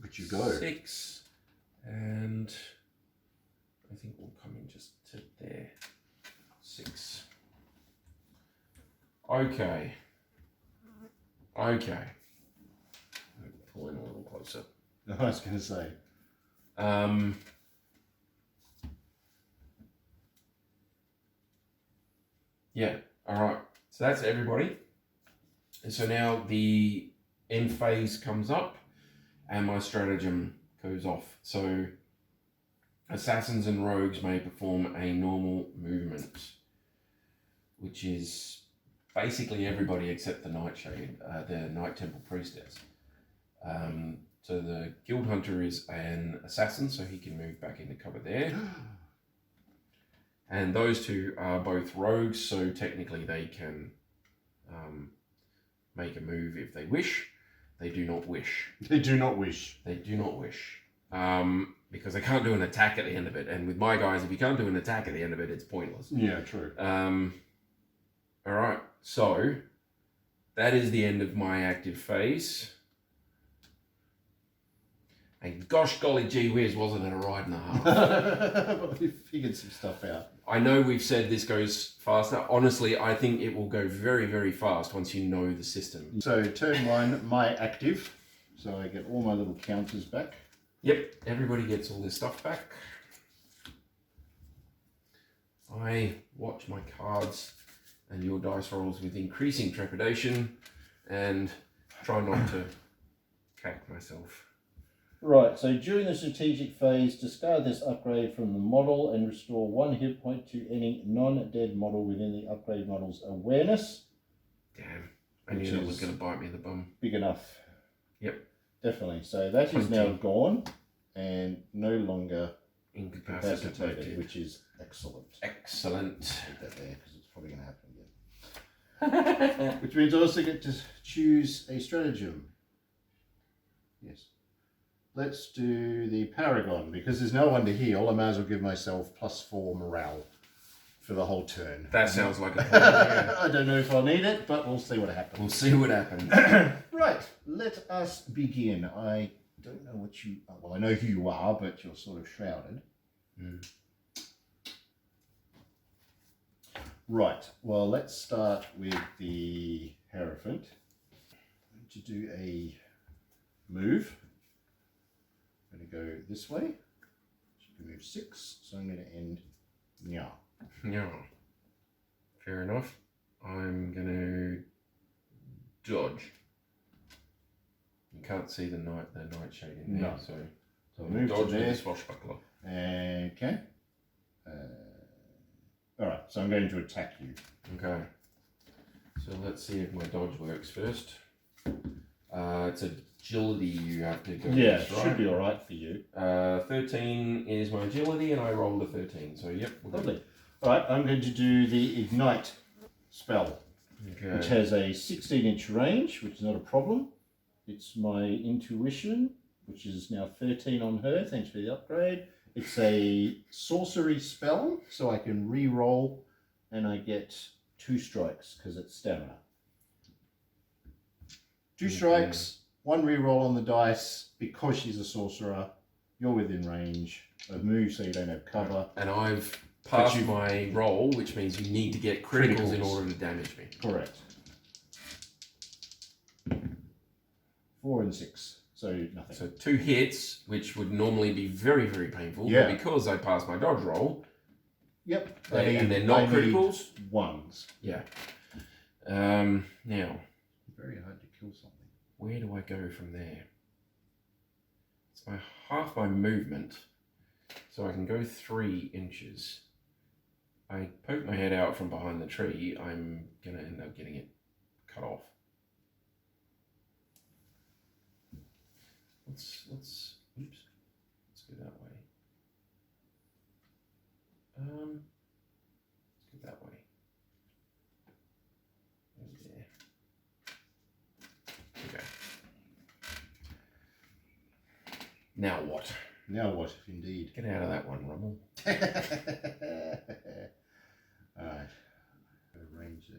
But you go. 6. And I think we'll come in just to there. 6. Okay. Okay. Pull in a little closer. I was going to say. Yeah, alright. So that's everybody. And so now the end phase comes up and my stratagem goes off. So assassins and rogues may perform a normal movement, which is basically everybody except the Nightshade, the Night Temple Priestess. So the Guild Hunter is an assassin, so he can move back into cover there. And those two are both rogues, so technically they can make a move if they wish. They do not wish. They do not wish. They do not wish. Because they can't do an attack at the end of it. And with my guys, if you can't do an attack at the end of it, it's pointless. Yeah, true. All right. So that is the end of my active phase. And gosh golly gee whiz, wasn't it a ride and a half? But we figured some stuff out. I know we've said this goes faster. Honestly, I think it will go very, very fast once you know the system. So turn 1, my active. So I get all my little counters back. Yep, everybody gets all their stuff back. I watch my cards and your dice rolls with increasing trepidation and try not to cack myself. Right, so during the strategic phase, discard this upgrade from the model and restore 1 hit point to any non-dead model within the upgrade model's awareness. Damn, I knew that was going to bite me in the bum. Big enough. Yep. Definitely. So that is 20. now gone and no longer Incapacitated. incapacitated, which is excellent. Excellent. Put that there because it's probably going to happen again. Which means I also get to choose a stratagem. Yes. Let's do the Paragon, because there's no one to heal. I may as well give myself +4 morale for the whole turn. That sounds like a plan. I don't know if I'll need it, but we'll see what happens. We'll see what happens. Right, let us begin. I don't know what you... Well, I know who you are, but you're sort of shrouded. Mm. Right, well, let's start with the Hierophant. I'm going to do a move. I'm going to go this way. She can move 6, so I'm going to end now. Yeah. Fair enough. I'm going to dodge. You can't see the nightshade in there, No. so So I'm move dodge to with there. a swashbuckler. Okay. Alright, so I'm going to attack you. Okay. So let's see if my dodge works first. It's agility you have to go Yeah, with, it right? should be alright for you. 13 is my agility, and I rolled a 13. So yep, we're good. Lovely. Alright, I'm going to do the Ignite spell, which Okay. has a 16-inch range, which is not a problem. It's my intuition, which is now 13 on her, thanks for the upgrade. It's a sorcery spell, so I can re-roll, and I get 2 strikes, because it's stamina. 2 strikes, 1 re-roll on the dice, because she's a sorcerer, you're within range of move, so you don't have cover. And I've passed you- my roll, which means you need to get criticals in Criticals. order to damage me. Correct. 4 and 6, so nothing. So 2 hits, which would normally be very, very painful. Yeah. But because I passed my dodge roll, Yep. and they're not they need criticals. 1s. Yeah. Now, Very hard to kill something. where do I go from there? It's my half my movement, so I can go 3 inches. I poke my head out from behind the tree, I'm gonna end up getting it cut off. Let's go that way. Let's go that way. Over there. Okay. Now what? Now what, indeed? Get out of that one, Rummel. Alright.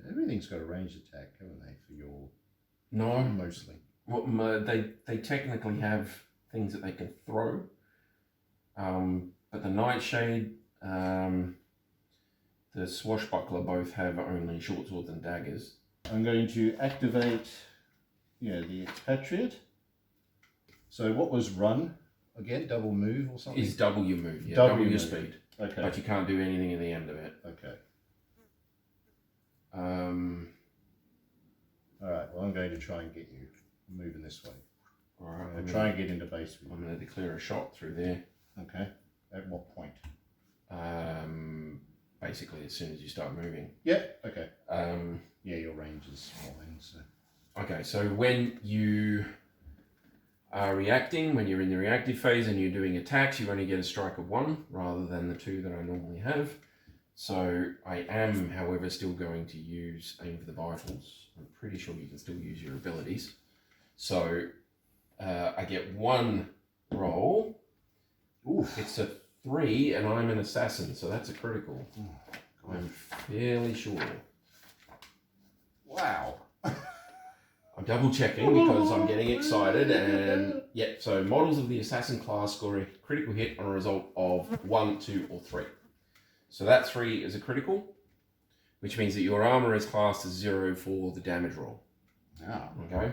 Everything's got a ranged attack, haven't they, for your... No, Mostly. well, they technically have things that they can throw, but the Nightshade, the Swashbuckler both have only short swords and daggers. I'm going to activate, the Expatriate. So what was run? Again, double move or something? Is double your move, yeah, Double double your move. speed, Okay. but you can't do anything at the end of it. Okay. Alright, well I'm going to try and get you. I'm moving this way. All right, I'm try and get into base with I'm you. going to declare a shot through there. Okay. At what point? Basically, as soon as you start moving. Yeah, okay. Um, Yeah, your range is fine, so... Okay, so when you are reacting, when you're in the reactive phase and you're doing attacks, you only get a strike of 1 rather than the 2 that I normally have. So I am, however, still going to use aim for the vitals. I'm pretty sure you can still use your abilities. So I get 1 roll. Ooh. It's a 3, and I'm an assassin, so that's a critical. I'm fairly sure. Wow. I'm double checking because I'm getting excited, and yep. So models of the assassin class score a critical hit on a result of 1, 2, or 3. So that 3 is a critical, which means that your armor is classed as 0 for the damage roll. Wow. Okay.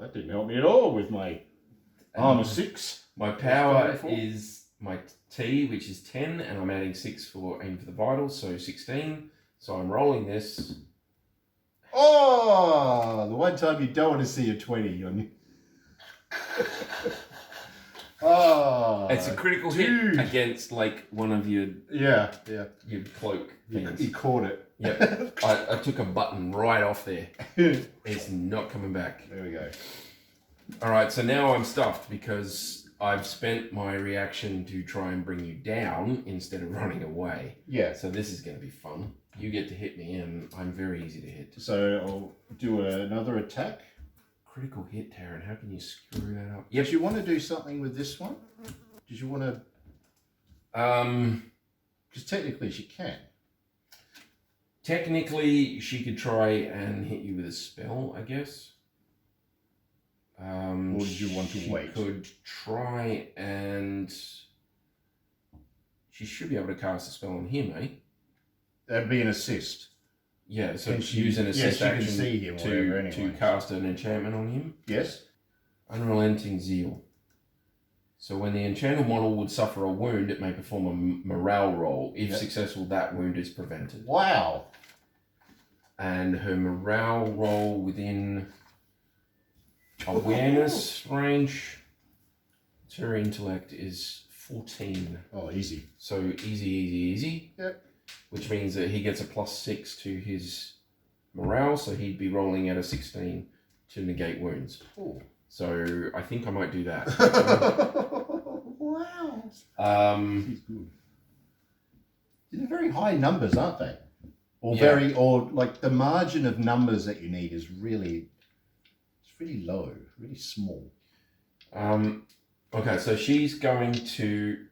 That didn't help me at all with my armor 6. My power is my T, which is 10, and I'm adding 6 for aim for the vitals, so 16. So I'm rolling this. Oh, the one time you don't want to see a 20 on you. Oh, It's a critical dude. hit against like one of your your cloak things. You caught it. Yep. I took a button right off there. It's not coming back. There we go. All right, so now I'm stuffed because I've spent my reaction to try and bring you down instead of running away. Yeah. So this is going to be fun. You get to hit me, and I'm very easy to hit. So I'll do another attack. Critical hit, Tarron. How can you screw that up? Yep. Did you want to do something with this one? Did you want to? Because technically she can. Technically, she could try and hit you with a spell, I guess. Or did you want to wait? She could try and... She should be able to cast a spell on him, eh? That'd be an assist. Yeah, so Can she she use an assist she can action see him, whatever, to anyway. cast an enchantment on him. Yes. Unrelenting Zeal. So when the enchanted model would suffer a wound, it may perform a morale roll. If successful, that wound is prevented. Wow. And her morale roll within awareness range, her intellect is 14. Oh, easy. So easy. Yep. Which means that he gets a +6 to his morale, so he'd be rolling at a 16 to negate wounds. Oh. So I think I might do that. Wow. Um, He's good. They're very high numbers, aren't they? Or Yeah. or like the margin of numbers that you need is really, it's really low, really small. okay, so she's going to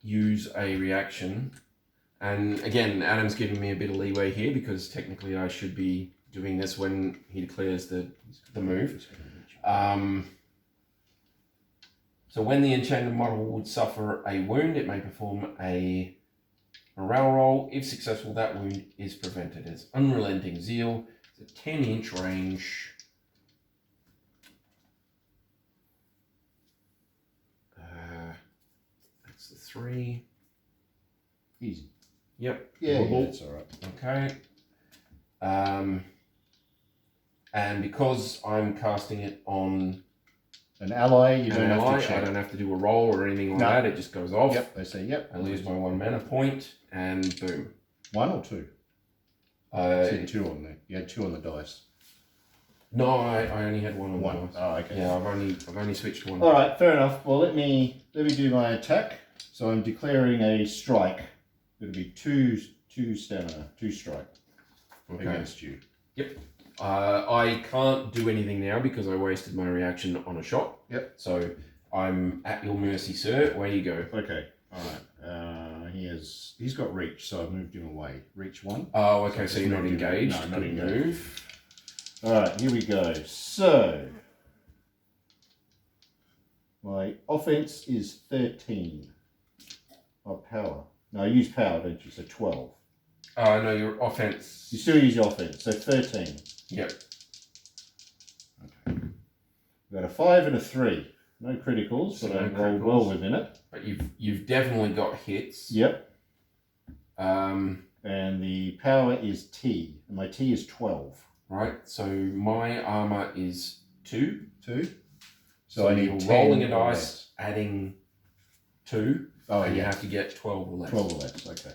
use a reaction. And again, Adam's giving me a bit of leeway here because technically I should be doing this when he declares the move. So when the enchanted model would suffer a wound, it may perform a morale roll. If successful, that wound is prevented. It's Unrelenting Zeal. It's a 10-inch range. That's the 3. Easy. Yep. Yeah, Doable. that's all right. Okay. And because I'm casting it on An ally, you an don't ally, have to check. I don't have to do a roll or anything like No. that. It just goes off. Yep, they say yep. I lose my 1 mana point, and boom. 1 or 2? Uh, You had 2 on there. You had 2 on the dice. no, I only had 1 on the 1. dice. Oh, okay. Yeah, I've only switched 1. All right, fair enough. Well, let me do my attack. So I'm declaring a strike. It'll be 2 stamina, 2 strike Okay. against you. I can't do anything now because I wasted my reaction on a shot. Yep. So I'm at your mercy, sir. Away you go. Okay. All right. He's got reach, so I've moved him away. Reach 1. Oh, okay. So So you're not moved him- engaged. no, not Good engaged. move. All right, here we go. So my offense is 13. My power. No, I use power, don't you? So 12. Oh, no, your offense. You still use your offense, so 13. Yep. Okay. We've got a 5 and a 3. No criticals, So but I no rolled criticals. well within it. But you've definitely got hits. Yep. Um. And the power is T. And my T is 12. Right. So my armor is 2. 2. So I need you're 10 rolling a or dice, less. adding 2, Oh, and you yeah. have to get 12 or less. 12 or less, okay.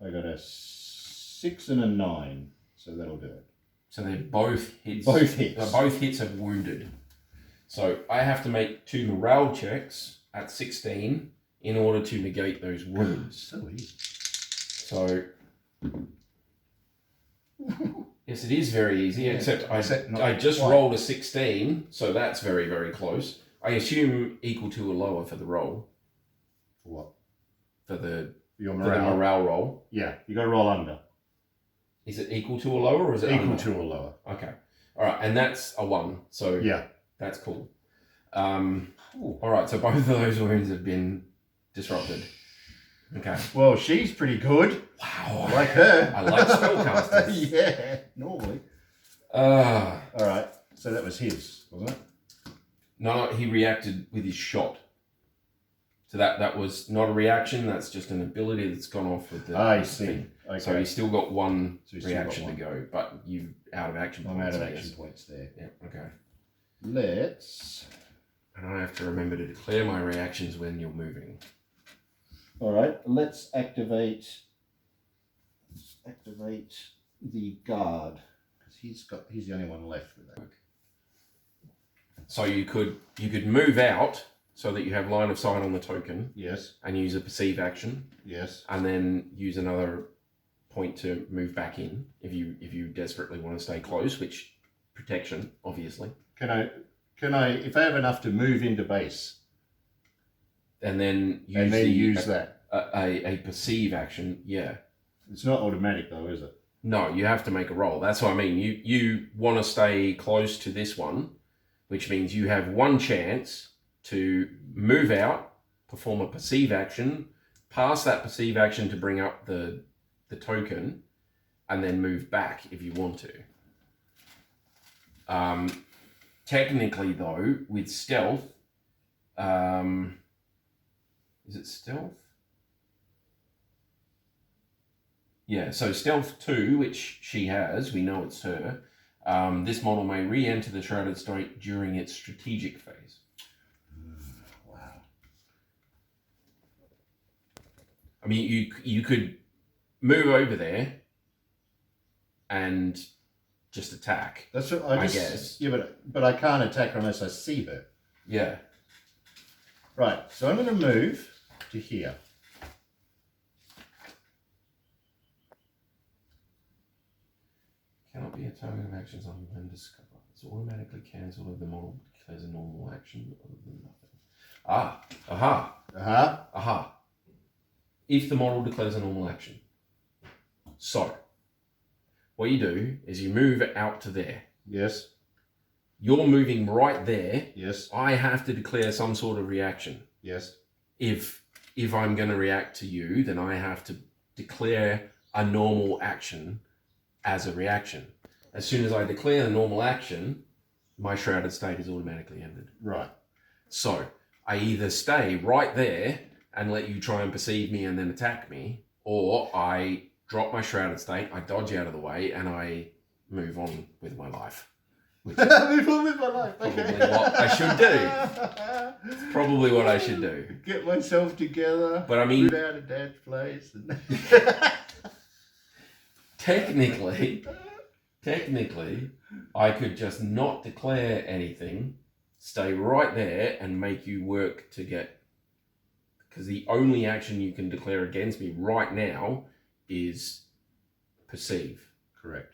I got a 6 and a 9, so that'll do it. So they're both hits. Both hits. Both hits have wounded. So I have to make 2 morale checks at 16 in order to negate those wounds. So easy. So, yes, it is very easy, Yeah, except not I just quite. rolled a 16, so that's very, very close. I assume equal to or lower for the roll, For what? for the Your for the morale. morale roll. Yeah, you got to roll under. Is it equal to or lower, or is it Equal under? to or lower. Okay. All right, and that's a 1, so Yeah. that's cool. All right, so both of those wounds have been disrupted. Okay. Well, she's pretty good. Wow. I like her. I like spellcasters. Yeah, normally. Uh, All right. So that was his, wasn't it? no, he reacted with his shot. So that was not a reaction. That's just an ability that's gone off with the. I the see. thing. Okay. So he's still got one So he's still got reaction one. to go, but you out of action I'm points. out of I action guess. points there. Yeah. Okay. Let's. And I have to remember to declare my reactions when you're moving. All right. Let's activate the guard because he's the only one left with that. So you could move out so that you have line of sight on the token Yes. and use a perceive action, Yes. and then use another point to move back in if you desperately want to stay close, which protection obviously. Can I if I have enough to move into base And then use and then use that? a perceive action, yeah. It's not automatic though, is it? No, you have to make a roll. That's what I mean. You want to stay close to this one, which means you have one chance to move out, perform a perceive action, pass that perceive action to bring up the token, and then move back if you want to. Technically, though, with stealth, is it stealth? Yeah, so stealth 2, which she has, we know it's her. This model may re-enter the shrouded state during its strategic phase. Wow. I mean, you could move over there and just attack. That's what I guess. Yeah, but I can't attack her unless I see her. Yeah. Right. So I'm going to move to here. Cannot be a target of actions other than discover. It's automatically cancelled if the model declares a normal action other than nothing. Ah, aha, Uh-huh. aha. If the model declares a normal action. So, what you do is you move out to there. Yes. You're moving right there. Yes. I have to declare some sort of reaction. Yes. If I'm going to react to you, then I have to declare a normal action as a reaction. As soon as I declare the normal action, my shrouded state is automatically ended. Right. So I either stay right there and let you try and perceive me and then attack me, or I drop my shrouded state, I dodge out of the way, and I move on with my life. Which is Move on with my life. probably Okay. what I should do. Probably what I should do. Get myself together. But I mean, Move out of Dad's place. And technically, I could just not declare anything, stay right there, and make you work to get. Because the only action you can declare against me right now is perceive. Correct.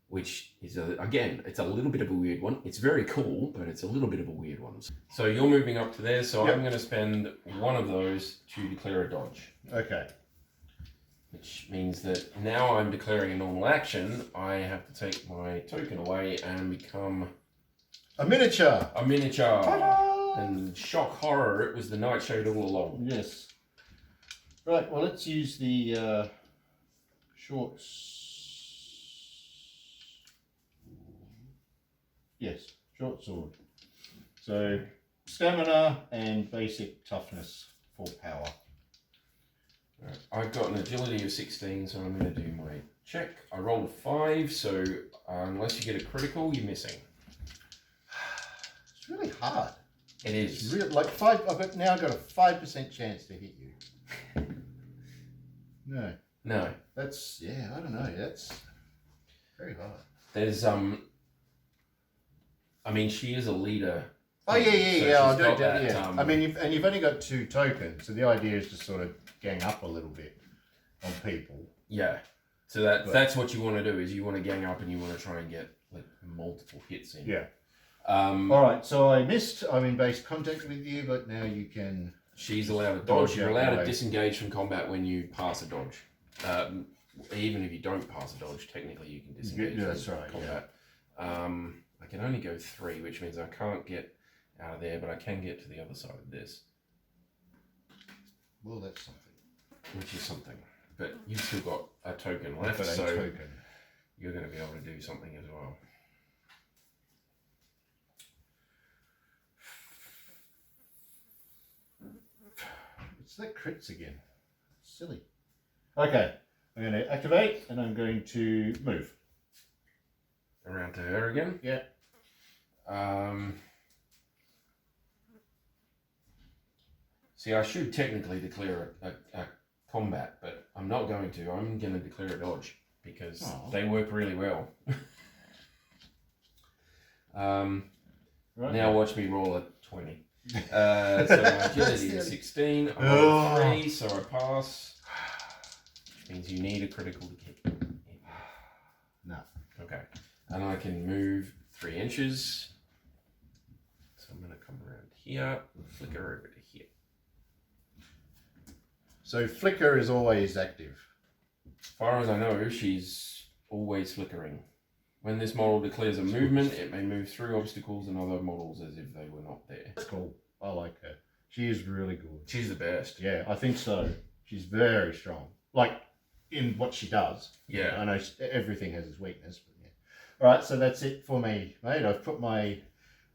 Which is, again, it's a little bit of a weird one. It's very cool, but it's a little bit of a weird one. So you're moving up to there, so Yep. I'm going to spend one of those to declare a dodge. Okay. Which means that now I'm declaring a normal action, I have to take my token away and become A miniature. a miniature. Ta-da! And shock horror, it was the nightshade all along. Yes. Right. Well, let's use the shorts. Yes, short sword. So stamina and basic toughness for power. Right. I've got an agility of 16, so I'm going to do my check. I rolled a 5, so unless you get a critical, you're missing. It's really hard. It It's is. real, like five. I've now got a 5% chance to hit you. No, No. that's I don't know. That's very hard. There's I mean, she is a leader Oh yeah, So I'll she's do got it. that, Yeah. I mean, you've only got 2 tokens, so the idea is to sort of gang up a little bit on people. Yeah. So that's what you want to do, is you want to gang up and you want to try and get like multiple hits in. Yeah. All right, so I missed. I'm in base contact with you, but now you can. She's allowed to dodge. You're allowed to away. Disengage from combat when you pass a dodge. Even if you don't pass a dodge, technically you can disengage That's from right, combat. I can only go 3, which means I can't get out of there, but I can get to the other side of this. Well, that's something. Which is something. But you've still got a token left, But a so token. you're going to be able to do something as well. It's that crits again. Silly. Okay, I'm going to activate and I'm going to move. Around to her again. Yeah. See, I should technically declare a combat, but I'm not going to. I'm going to declare a dodge because they work really well. Right. Now watch me roll a 20. So my agility is 16. I roll 3, so I pass. Which means you need a critical to hit. No. Okay. And I can move 3 inches. So I'm going to come around here and flicker over to here. So flicker is always active. As far as I know, she's always flickering. When this model declares a movement, it may move through obstacles and other models as if they were not there. That's cool. I like her. She is really good. She's the best. Yeah, I think so. She's very strong. Like, in what she does. Yeah. I know everything has its weakness, but yeah. All right, so that's it for me, mate. I've put my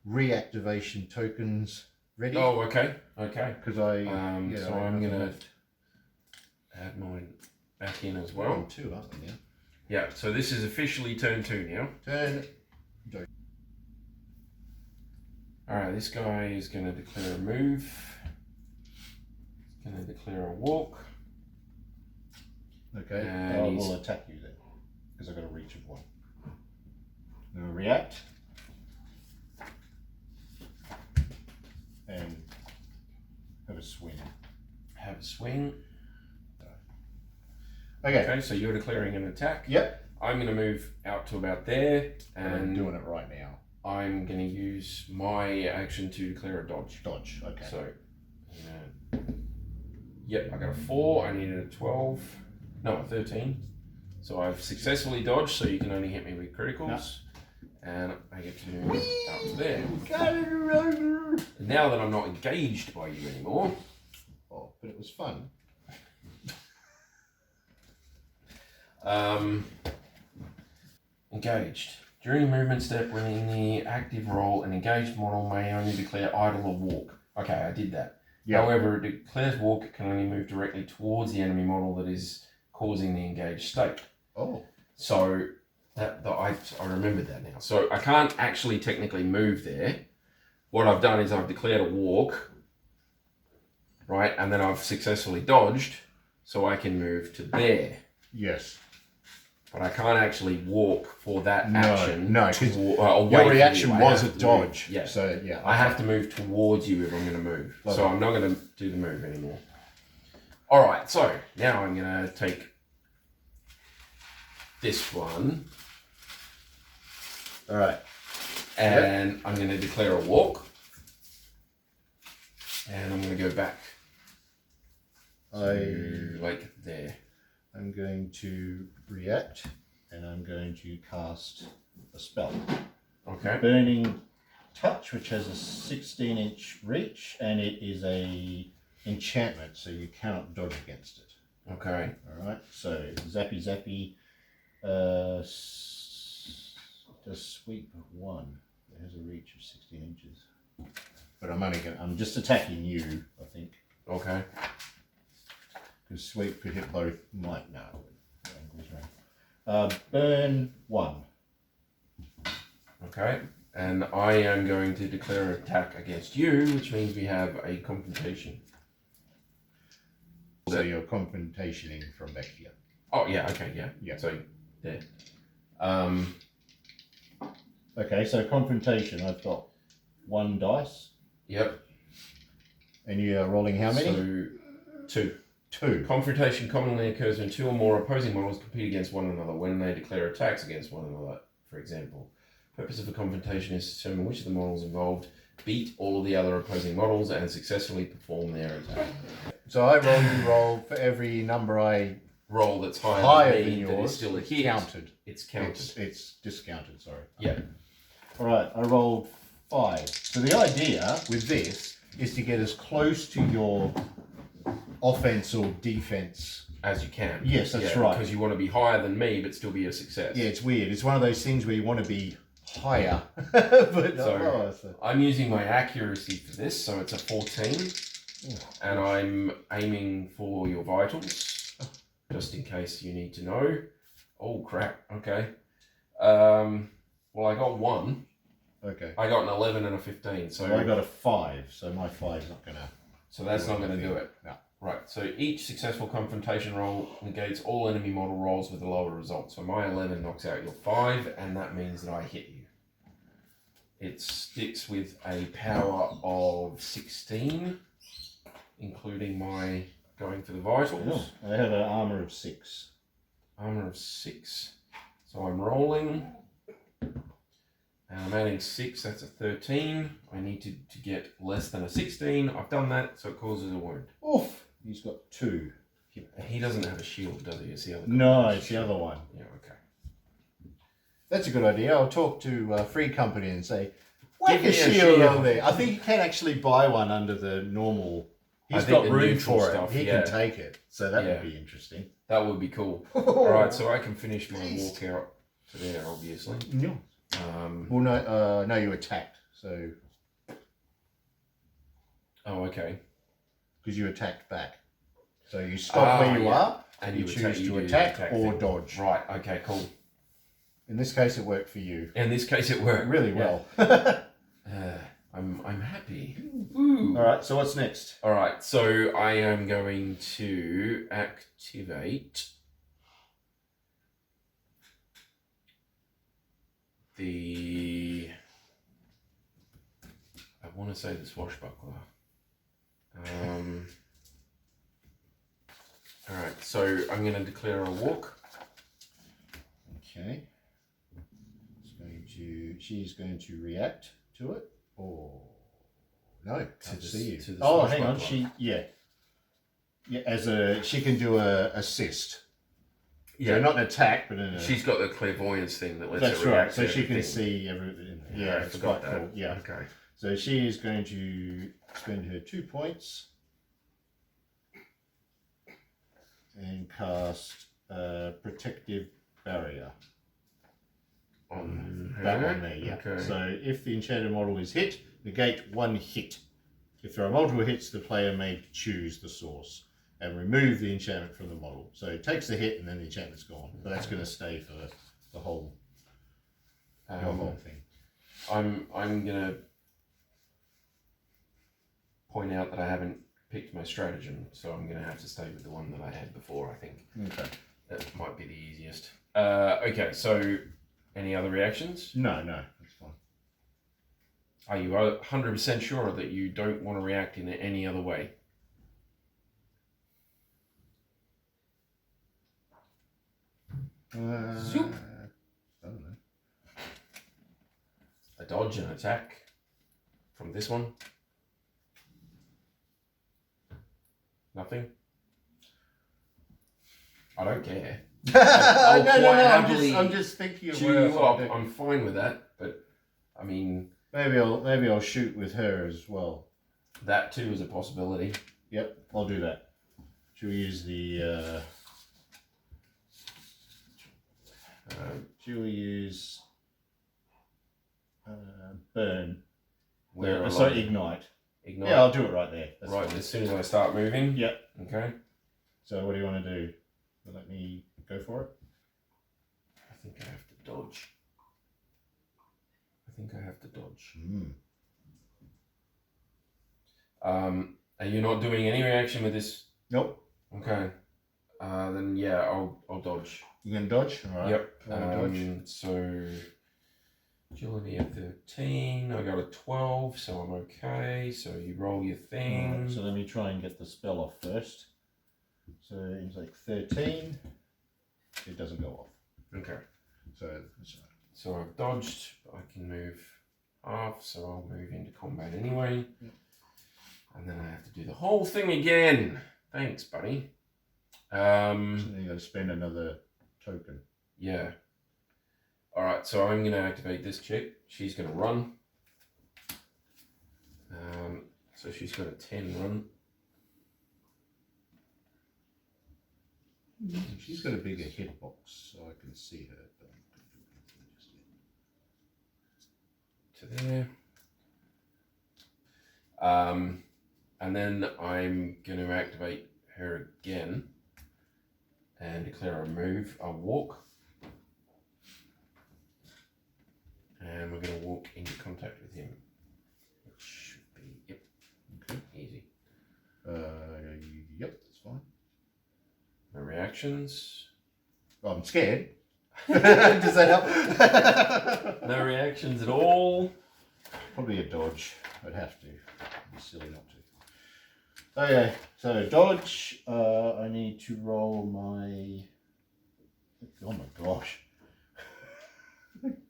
reactivation tokens ready. Oh, okay. Okay. Because I... so I'm going to add mine back in as We're well. on 2, aren't we now? Yeah, so this is officially turn 2 now. Alright, this guy is going to declare a move. He's going to declare a walk. Okay, And I will attack you then. Because I've got a reach of 1. I'm going to react. And have a swing. Have a swing. Okay. So you're declaring an attack. Yep. I'm going to move out to about there. And I'm doing it right now. I'm going to use my action to declare a dodge. Dodge, okay. So, yep, I got a 4. I needed a 12. No, a 13. So I've successfully dodged, so you can only hit me with criticals. No. And I get to move out to there. And now that I'm not engaged by you anymore. Oh, but it was fun. Engaged. During a movement step, when in the active role, an engaged model may only declare idle or walk. Okay, I did that. Yep. However, it declares walk, it can only move directly towards the enemy model that is causing the engaged state. Oh. So I remembered that now. So I can't actually technically move there. What I've done is I've declared a walk, right? And then I've successfully dodged, so I can move to there. Yes. But I can't actually walk for that action. No, because your reaction was a dodge. Yeah. So, yeah. I have to move towards you if I'm going to move. So I'm not going to do the move anymore. All right, so now I'm going to take this one. All right. And I'm going to declare a walk. And I'm going to go back. Like there. I'm going to react, and I'm going to cast a spell. Okay. Burning Touch, which has a 16-inch reach, and it is a enchantment, so you cannot dodge against it. Okay. All right. So zappy zappy. Does sweep 1. It has a reach of 16 inches. But I'm just attacking you, I think. Okay. Because sweep could hit both. Might no. Burn 1. Okay. And I am going to declare an attack against you, which means we have a confrontation. So you're confrontationing from back here. Oh yeah. Okay. Yeah. Yeah. So there. Okay. So confrontation. I've got 1 dice. Yep. And you are rolling how many? So 2. 2. Confrontation commonly occurs when 2 or more opposing models compete against one another when they declare attacks against one another, for example. Purpose of a confrontation is to determine which of the models involved beat all of the other opposing models and successfully perform their attack. So I roll, you roll for every number I Roll that's higher than than me yours. that is still a hit. Counted. It's counted. It's discounted, sorry. Yeah. All right, I rolled 5. So the idea with this is to get as close to your offense or defense As you can. Yes, that's right. Because you want to be higher than me but still be a success. Yeah, it's weird. It's one of those things where you want to be higher, but So, I'm using my accuracy for this, so it's a 14. And I'm aiming for your vitals, just in case you need to know. Oh, crap. Okay. Well, I got 1. Okay. I got an 11 and a 15. So I got a 5, so my 5's not going to... So that's not going to do it. No. Right, so each successful confrontation roll negates all enemy model rolls with a lower result. So my 11 knocks out your 5, and that means that I hit you. It sticks with a power of 16, including my going for the vitals. Oh, I have an armour of 6. Armour of 6. So I'm rolling, and I'm adding 6, that's a 13. I need to get less than a 16. I've done that, so it causes a wound. Oof! He's got 2. He doesn't have a shield, does he? It's the other guy. No, it's the other one. Yeah, okay. That's a good idea. I'll talk to Freecompany and say, whack Give a me a shield shield. on there. I think you can actually buy one under the normal. I He's think got the room neutral for stuff, it. He yeah. can take it. So that Yeah. would be interesting. That would be cool. Alright, so I can finish my Beast. walk out to there, obviously. No. Well, no, you attacked. So, Oh, okay. because you attacked back. So you stop where you yeah. are, And you you choose attack- you to do the attack attack or thing. dodge. Right, okay, cool. In this case, it worked for you. In this case, it worked. Really Yeah. well. I'm happy. Woo. Alright, so what's next? Alright, so I am going to activate the... I want to say the swashbuckler. Alright, so I'm going to declare a walk. Okay. She's going to react to it, or no? Can't the- see you. to the Oh, hang on. swashbuckler. She can do a assist. Yeah, not an attack, but an. She's got the clairvoyance thing that lets That's her react right. So to she can everything. see everything. Yeah, Yeah, I it's forgot quite that. cool. Yeah. Okay. So she is going to spend her 2 points and cast protective barrier. On That her? one there, yeah. Okay. So if the enchanted model is hit, negate 1 hit. If there are multiple hits, the player may choose the source and remove the enchantment from the model. So it takes the hit and then the enchantment's gone. But that's going to stay for the whole, your whole thing. I'm gonna point out that I haven't picked my stratagem, so I'm gonna have to stay with the one that I had before. I think Okay. that might be the easiest. Okay, so any other reactions? No, that's fine. Are you 100% sure that you don't want to react in any other way? Zoop. I don't know. A dodge and attack from this one? Nothing? I don't care. I'll no, quite happily I'm just thinking of Chew where else you I'll up. do. I'm fine with that, but I mean, Maybe I'll shoot with her as well. that too is a possibility. Yep, I'll do that. Should we use the? Should we use burn? Where So along? ignite. Ignite. Yeah, I'll do it right there. That's Right, fine. as soon as I start moving. Yep. Okay. So what do you want to do? Let me go for it. I think I have to dodge. Mm. Are you not doing any reaction with this? Nope. Okay. Then yeah, I'll dodge. You gonna dodge? All right. Yep. I'll dodge. So Agility of 13. I got a 12, so I'm okay. So you roll your thing. Right, so let me try and get the spell off first. So it's like 13. It doesn't go off. Okay. So I've dodged. I can move half, so I'll move into combat anyway. Yep. And then I have to do the whole thing again. Thanks, buddy. so then you got to spend another token. Yeah. Alright, so I'm going to activate this chick. She's going to run. So she's got a 10 run. She's got a bigger hitbox, so I can see her. But To there. And then I'm going to activate her again and declare a move, a walk. And we're going to walk into contact with him. It should be, yep, okay. Easy. Yep, that's fine. No reactions. Oh, I'm scared. Does that help? No reactions at all. Probably a dodge. I'd have to. It'd be silly not to. Okay, so dodge. I need to roll my. Oh my gosh.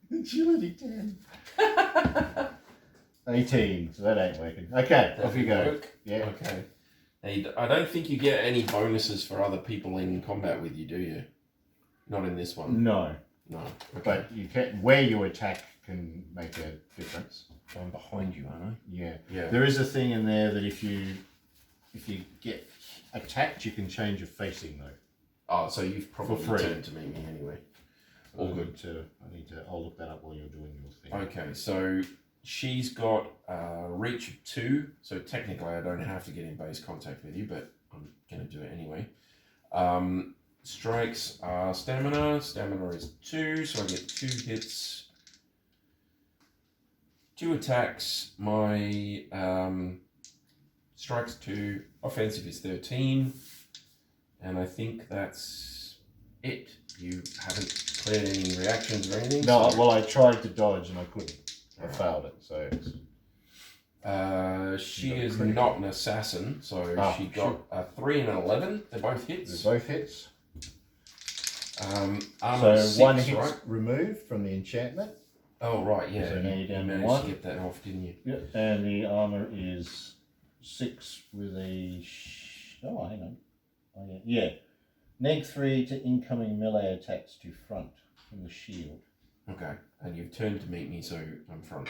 Agility 10. 18. So that ain't working. Okay, off you go. Work. Yeah. Okay. I don't think you get any bonuses for other people in combat with you, do you? Not in this one. No, No. Okay. but you can. Where you attack can make a difference. I'm behind you, aren't I? Yeah. Yeah. There is a thing in there that if you get attacked, you can change your facing though. Oh, so you've probably free. turned to meet me anyway. All good. I'll look that up while you're doing your thing. Okay, so she's got a reach of 2, so technically I don't have to get in base contact with you, but I'm going to do it anyway. Strikes are stamina. Stamina is 2, so I get 2 hits. 2 attacks. My strikes 2. Offensive is 13. And I think that's it. You haven't cleared any reactions or anything? No, so... well, I tried to dodge and I couldn't. I failed it, so it's... she is not an assassin, so she got a 3 and an 11. They're both hits. They're both hits. Armor So 6, one hit's right? removed from the enchantment. Oh, right, yeah. So now you're down to managed 1. to get that off, didn't you? Yep. And the armor is 6 with a... Oh, hang on. Oh, yeah. Neg 3 to incoming melee attacks to front from the shield. Okay, and you've turned to meet me, so I'm front.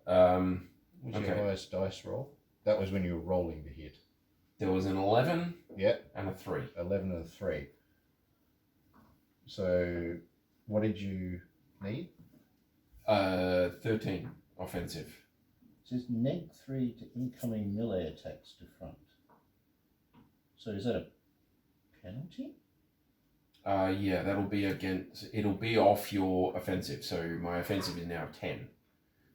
What's your highest dice roll? That was when you were rolling to hit. There was an 11 Yep. and a 3. 11 and a 3. So, what did you need? 13 offensive. It says neg 3 to incoming melee attacks to front. So is that a penalty? Yeah, that'll be against. It'll be off your offensive. So my offensive is now 10,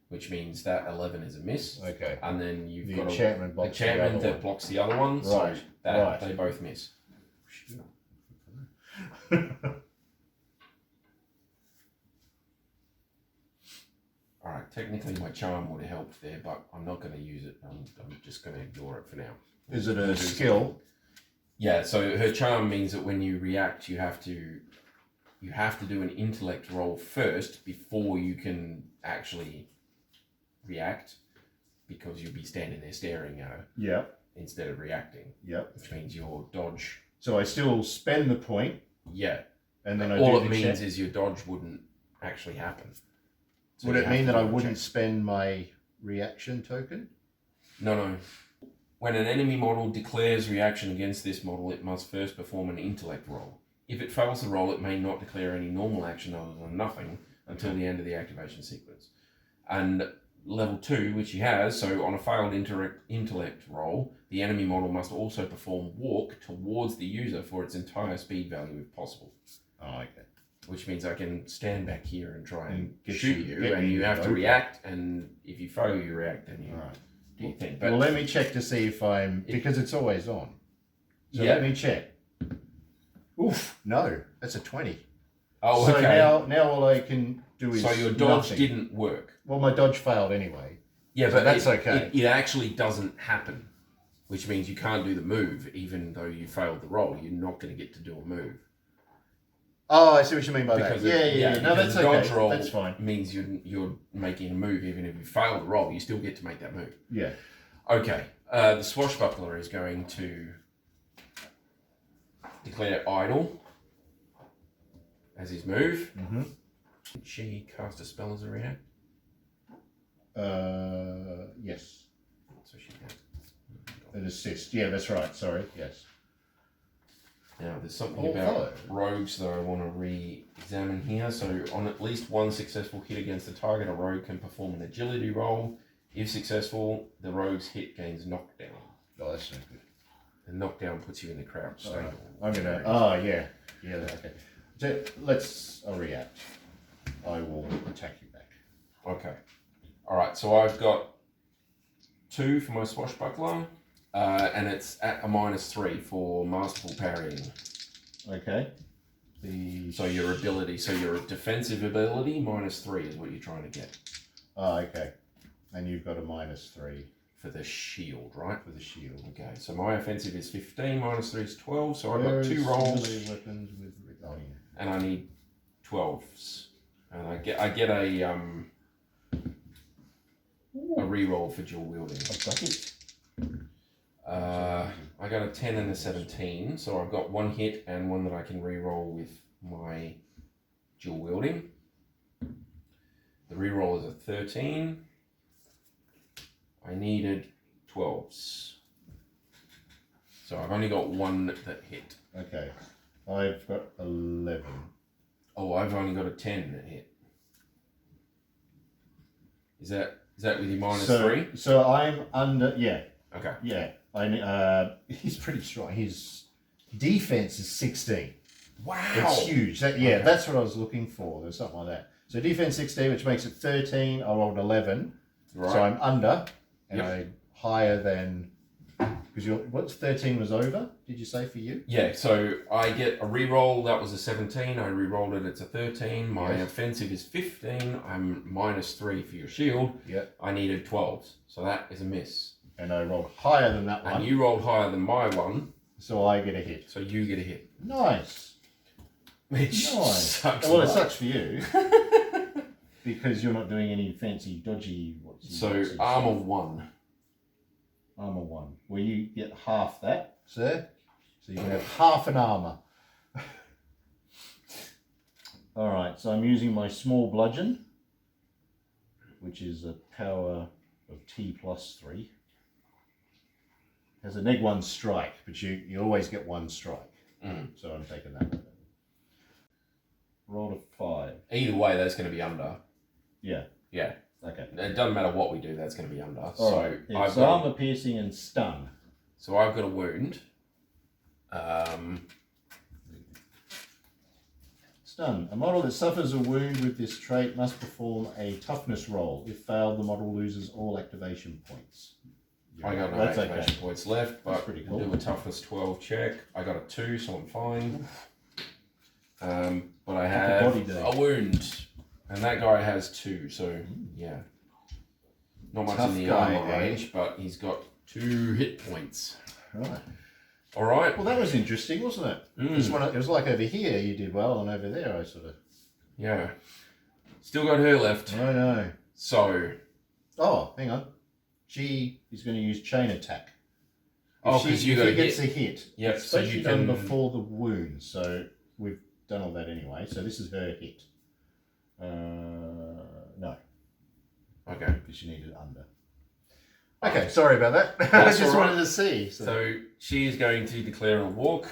which means that 11 is a miss. Okay. And then you've The got enchantment a blocks the enchantment other that one. blocks the other one. Right, So that right. they both miss. All right. Technically, my charm would have helped there, but I'm not going to use it. I'm just going to ignore it for now. Is it a skill? Yeah, so her charm means that when you react, you have to do an intellect roll first before you can actually react, because you'll be standing there staring at her Yep. instead of reacting, Yep. which means your dodge. So I still spend the point, Yeah, and then I all do it the means check. is your dodge wouldn't actually happen. So Would you it have mean to that I do a wouldn't check. spend my reaction token? No. When an enemy model declares reaction against this model, it must first perform an intellect roll. If it fails the roll, it may not declare any normal action other than nothing until the end of the activation sequence. And level 2, which he has, so on a failed intellect roll, the enemy model must also perform walk towards the user for its entire speed value if possible. Oh, okay. Which means I can stand back here and try and get shoot you- you, get and me you have to over. react, and if you fail your react, then you All right. do your thing. But Well, let me check to see if I'm... Because it's always on. So Yeah. let me check. Oof, no. That's a 20. Oh, So okay. now all I can do is So your dodge nothing. didn't work. Well, my dodge failed anyway. Yeah, So but that's okay. It actually doesn't happen, which means you can't do the move, even though you failed the roll. You're not going to get to do a move. Oh, I see what you mean by Because that. Yeah. No, because that's the okay. dodge roll That's fine. means you're making a move. Even if you fail the roll, you still get to make that move. Yeah. Okay. The swashbuckler is going to declare idle as his move. Mm-hmm. Did she cast a spell as a react? Yes. So she can. An assist. Yeah, that's right. Sorry. Yes. Now, there's something Oh, about hello. rogues that I want to re-examine here. So, on at least one successful hit against the target, a rogue can perform an agility roll. If successful, the rogue's hit gains knockdown. Oh, that's no good. And knockdown puts you in the crouch state. I'm gonna. Oh, yeah. Yeah. Okay. So I'll react. I will attack you back. Okay. All right. So I've got 2 for my swashbuckler, and it's at a -3 for masterful parrying. Okay. So your defensive ability -3 is what you're trying to get Oh, okay. And you've got a -3 for the shield, right? for the shield. Okay. So my offensive is 15, -3 is 12. So I've There got 2 is rolls, melee weapons with. Oh, yeah. and I need 12s, and I get a reroll for dual wielding. I've got it. I got a 10 and a 17, so I've got 1 hit and 1 that I can reroll with my dual wielding. The reroll is a 13. I needed 12s. So I've only got 1 that hit. Okay. I've got 11. Oh, I've only got a 10 that hit. Is that with your -3? So I'm under. Yeah. Okay. Yeah. He's pretty strong. His defense is 16. Wow. It's huge. Okay. That's what I was looking for. There's something like that. So defense 16, which makes it 13. I rolled 11. Right. So I'm under, and Yep. I'm higher than. Because what's 13 was over? Did you say for you? Yeah, so I get a reroll. That was a 17. I re-rolled it. It's a 13. My Yes. offensive is 15. I'm -3 for your shield. Yep. I needed 12s. So that is a miss. And I rolled higher than that one. And you rolled higher than my one. So I get a hit. So you get a hit. Nice. Which Nice. sucks. Well, a it lot. sucks for you. Because you're not doing any fancy dodgy. So armor 1. Armor 1. Well, you get half that, sir. So you can have half an armor. Alright, so I'm using my small bludgeon, which is a power of T plus 3. Has a -1 strike, but you always get 1 strike. So I'm taking that one. Rolled a 5. Either way, that's going to be under. Yeah. Yeah. Okay. It doesn't matter what we do, that's going to be under. Alright. It's armor piercing and stun. So I've got a wound. Stun. A model that suffers a wound with this trait must perform a toughness roll. If failed, the model loses all activation points. I got no That's activation okay. points left, but That's pretty we'll cool. do a toughness 12 check. I got a 2, so I'm fine. But I have body day. a wound, and that guy has 2, so yeah. Not much Tough in the guy, armor eh? range, but he's got 2 hit points. Right. All right. Well, that was interesting, wasn't it? It was like over here you did well, and over there I sort of. Yeah. Still got her left. I know. So. Oh, hang on. She is going to use chain attack. Oh, because you got he a gets hit. a hit. Yep. It's So supposed to you be done can. before the wound, so we've done all that anyway. So this is her hit. No, Okay. because she needed under. Okay, sorry about that. I That's just all right. wanted to see. So she is going to declare a walk.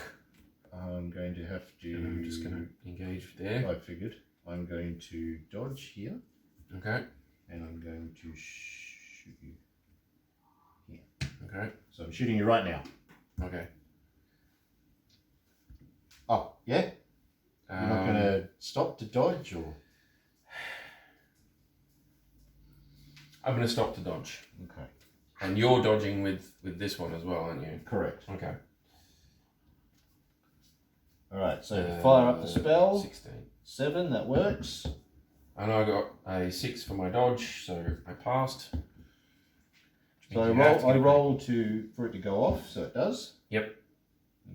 I'm going to have to. And I'm just going to engage there. I figured. I'm going to dodge here, Okay. and I'm going to shoot you here. Okay. So I'm shooting you right now. Okay. Oh, yeah? You're not going to stop to dodge, or? I'm going to stop to dodge. Okay. And you're dodging with this one as well, aren't you? Correct. Okay. All right, so fire up the spell. 16. 7, that works. And I got a 6 for my dodge, so I passed. So I roll for it to go off, so it does. Yep.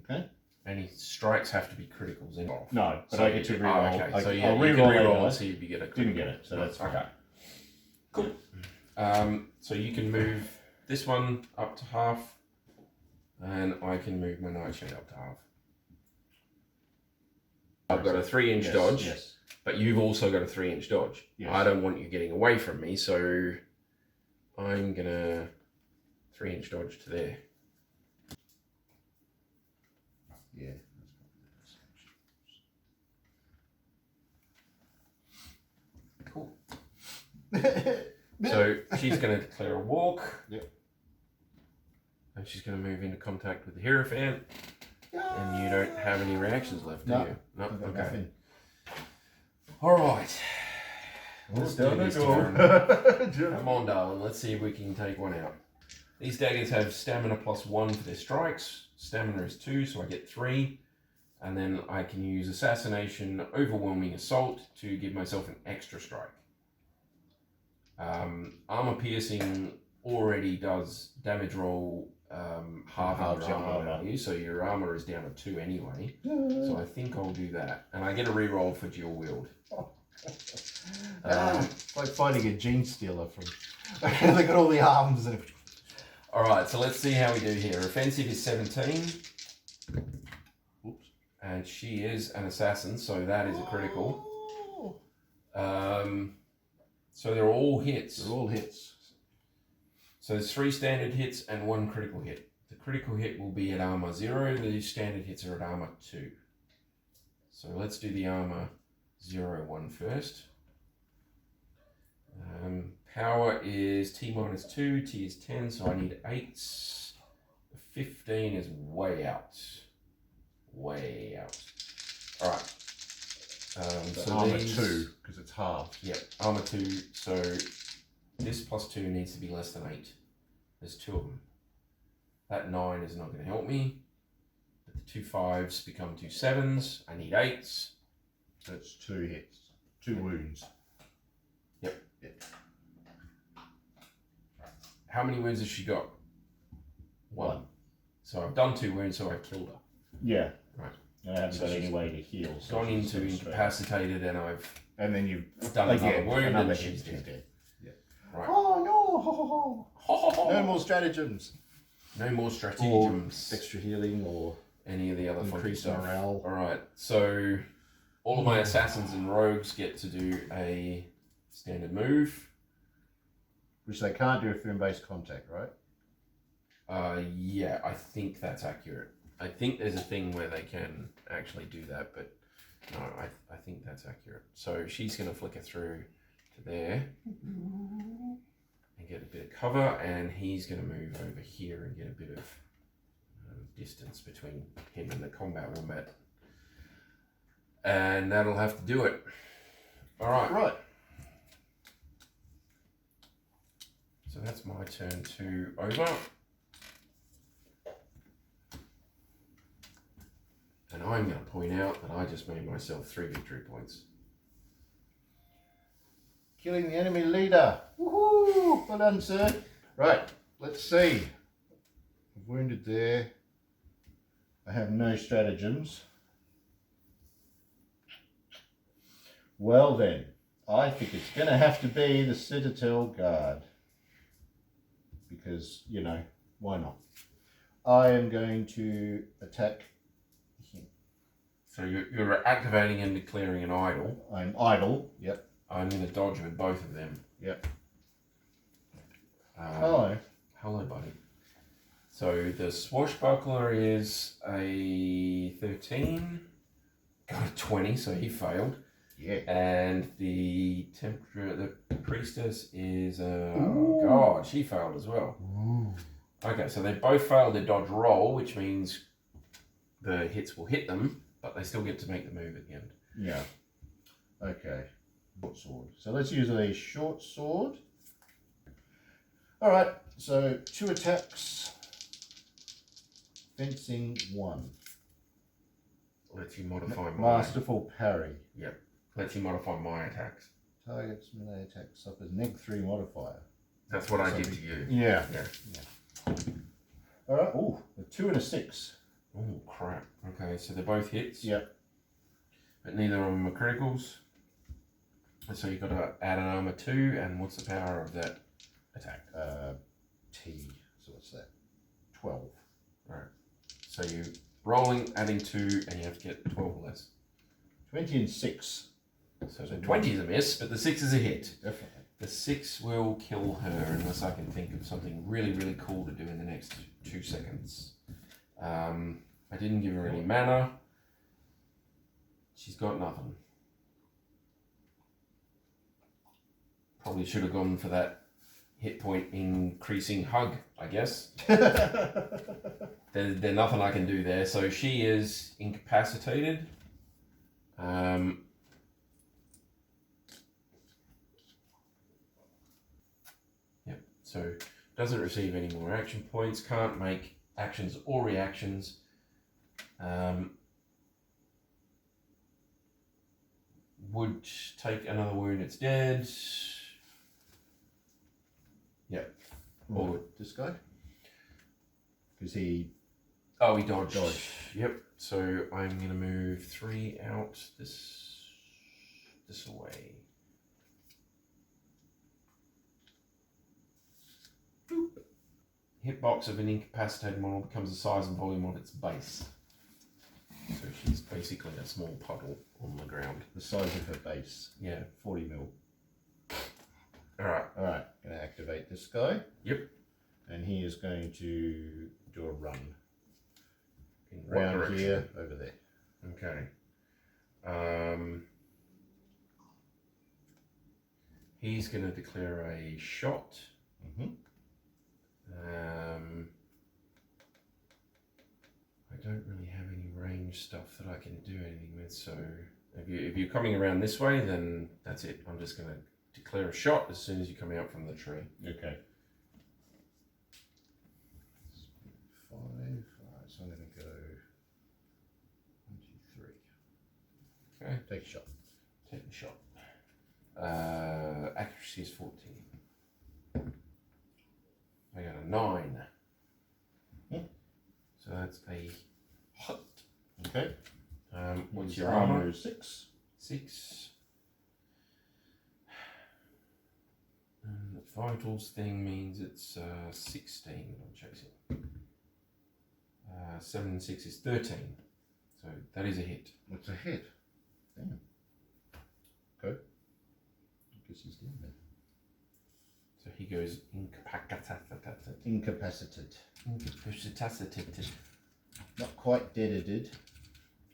Okay. Any strikes have to be criticals in off. No, but so I get to reroll. Okay, so I'll you can reroll and see if you get a critical. Didn't get it, so that's okay. Cool. So you can move this one up to half, and I can move my nightshade up to half. I've got a 3-inch dodge, but you've also got a 3-inch dodge. Yes. I don't want you getting away from me, so I'm gonna 3-inch dodge to there. Yeah. Cool. So she's going to declare a walk. Yep. And she's going to move into contact with the Hierophant. And you don't have any reactions left, do you? No. Okay. Nothing. All right. Let's do this, Tarron. Come Come on, darling. Let's see if we can take one out. These daggers have stamina +1 for their strikes. Stamina is 2, so I get 3. And then I can use Assassination, Overwhelming Assault to give myself an extra strike. Armor Piercing already does damage roll half your armor value, so your armor is down to 2 anyway. So I think I'll do that. And I get a reroll for dual wield. It's like fighting a gene stealer from. They got all the arms and. Alright, so let's see how we do here. Offensive is 17. Oops. And she is an assassin, so that is a critical. So they're all hits. They're all hits. So there's 3 standard hits and 1 critical hit. The critical hit will be at armor 0. The standard hits are at armor 2. So let's do the armor 0 one first. Power is T-2, T is 10, so I need 8s. 15 is way out. Way out. Alright. So armor 2, because it's half. Yep, armor 2, so this +2 needs to be less than 8. There's 2 of them. That 9 is not going to help me. But the 2 5s become 2 7s. I need 8s. So it's 2 hits. 2 wounds. Yep. How many wounds has she got? 1. So I've done 2 wounds, so I've killed her. Yeah. Right. And I haven't got any way to heal. So Gone into incapacitated, and I've and then you've done another wound, another and she's dead. Yeah. Right. Oh no! No more stratagems. No more stratagems. Extra healing or any of the other funky increased stuff. morale. Alright, so all of my assassins and rogues get to do a standard move. Which they can't do if they're in base contact, right? Yeah, I think that's accurate. I think there's a thing where they can actually do that, but no, I think that's accurate. So she's going to flicker through to there and get a bit of cover, and he's going to move over here and get a bit of distance between him and the combat wombat. And that'll have to do it. Alright. Right. So that's my turn to over. And I'm going to point out that I just made myself 3 victory points. Killing the enemy leader. Woohoo! Well done, sir. Right, let's see. I've wounded there. I have no stratagems. Well then, I think it's going to have to be the Citadel Guard. Because, you know, why not? I am going to attack him. So you're activating and declaring an idol. I'm idle, yep. I'm going to dodge with both of them. Yep. Hello. Hello, buddy. So the swashbuckler is a 13. Got a 20, so he failed. Yeah. And the priestess is oh god, she failed as well. Ooh. Okay, so they both failed their dodge roll, which means the hits will hit them, but they still get to make the move at the end. Yeah. Okay. Short sword. So let's use a short sword. Alright, so 2 attacks. Fencing 1. Let you modify my Masterful parry. Yep. Lets you modify my attacks. Target's melee attack suffers -3 modifier. That's what I did to you. Yeah. Yeah. Alright, ooh, a 2 and a 6. Oh, crap. Okay, so they're both hits. Yep. But neither of them are criticals. And so you've got to add an armor 2, and what's the power of that attack? T, so what's that? 12. Right. So you're rolling, adding 2, and you have to get 12 or less. 20 and 6. So the 20 is a miss, but the 6 is a hit. Definitely. The 6 will kill her unless I can think of something really, really cool to do in the next 2 seconds. I didn't give her any mana. She's got nothing. Probably should have gone for that hit point increasing hug, I guess. There's nothing I can do there. So she is incapacitated. Yep. So doesn't receive any more action points. Can't make actions or reactions. Would take another wound. It's dead. Yep. Or this guy? Because he... Oh, he dodged. Dodged. Yep. So I'm going to move 3 out this away. Boop. Hitbox of an incapacitated model becomes the size and volume of its base. So she's basically a small puddle on the ground. The size of her base. Yeah. 40 mil. Alright. Alright, going to activate this guy. Yep. And he is going to do a run. In what Round direction? here, over there. Okay. He's going to declare a shot. Mm-hmm. I don't really have any range stuff that I can do anything with, so if you're coming around this way, then that's it. I'm just going to declare a shot as soon as you come out from the tree. Okay. 5. Alright, so I'm going to go 1, 2, 3. Okay. Take a shot. Take the shot. Accuracy is 14. I got a 9. So that's a hut. Okay. What's His your armor? is 6. 6. And the vitals thing means it's 16 that I'm chasing. 7 and 6 is 13. So that is a hit. What's a hit? Damn. Okay. I guess he's down there. So he goes incapacitated. Incapacitated. Not quite deaded.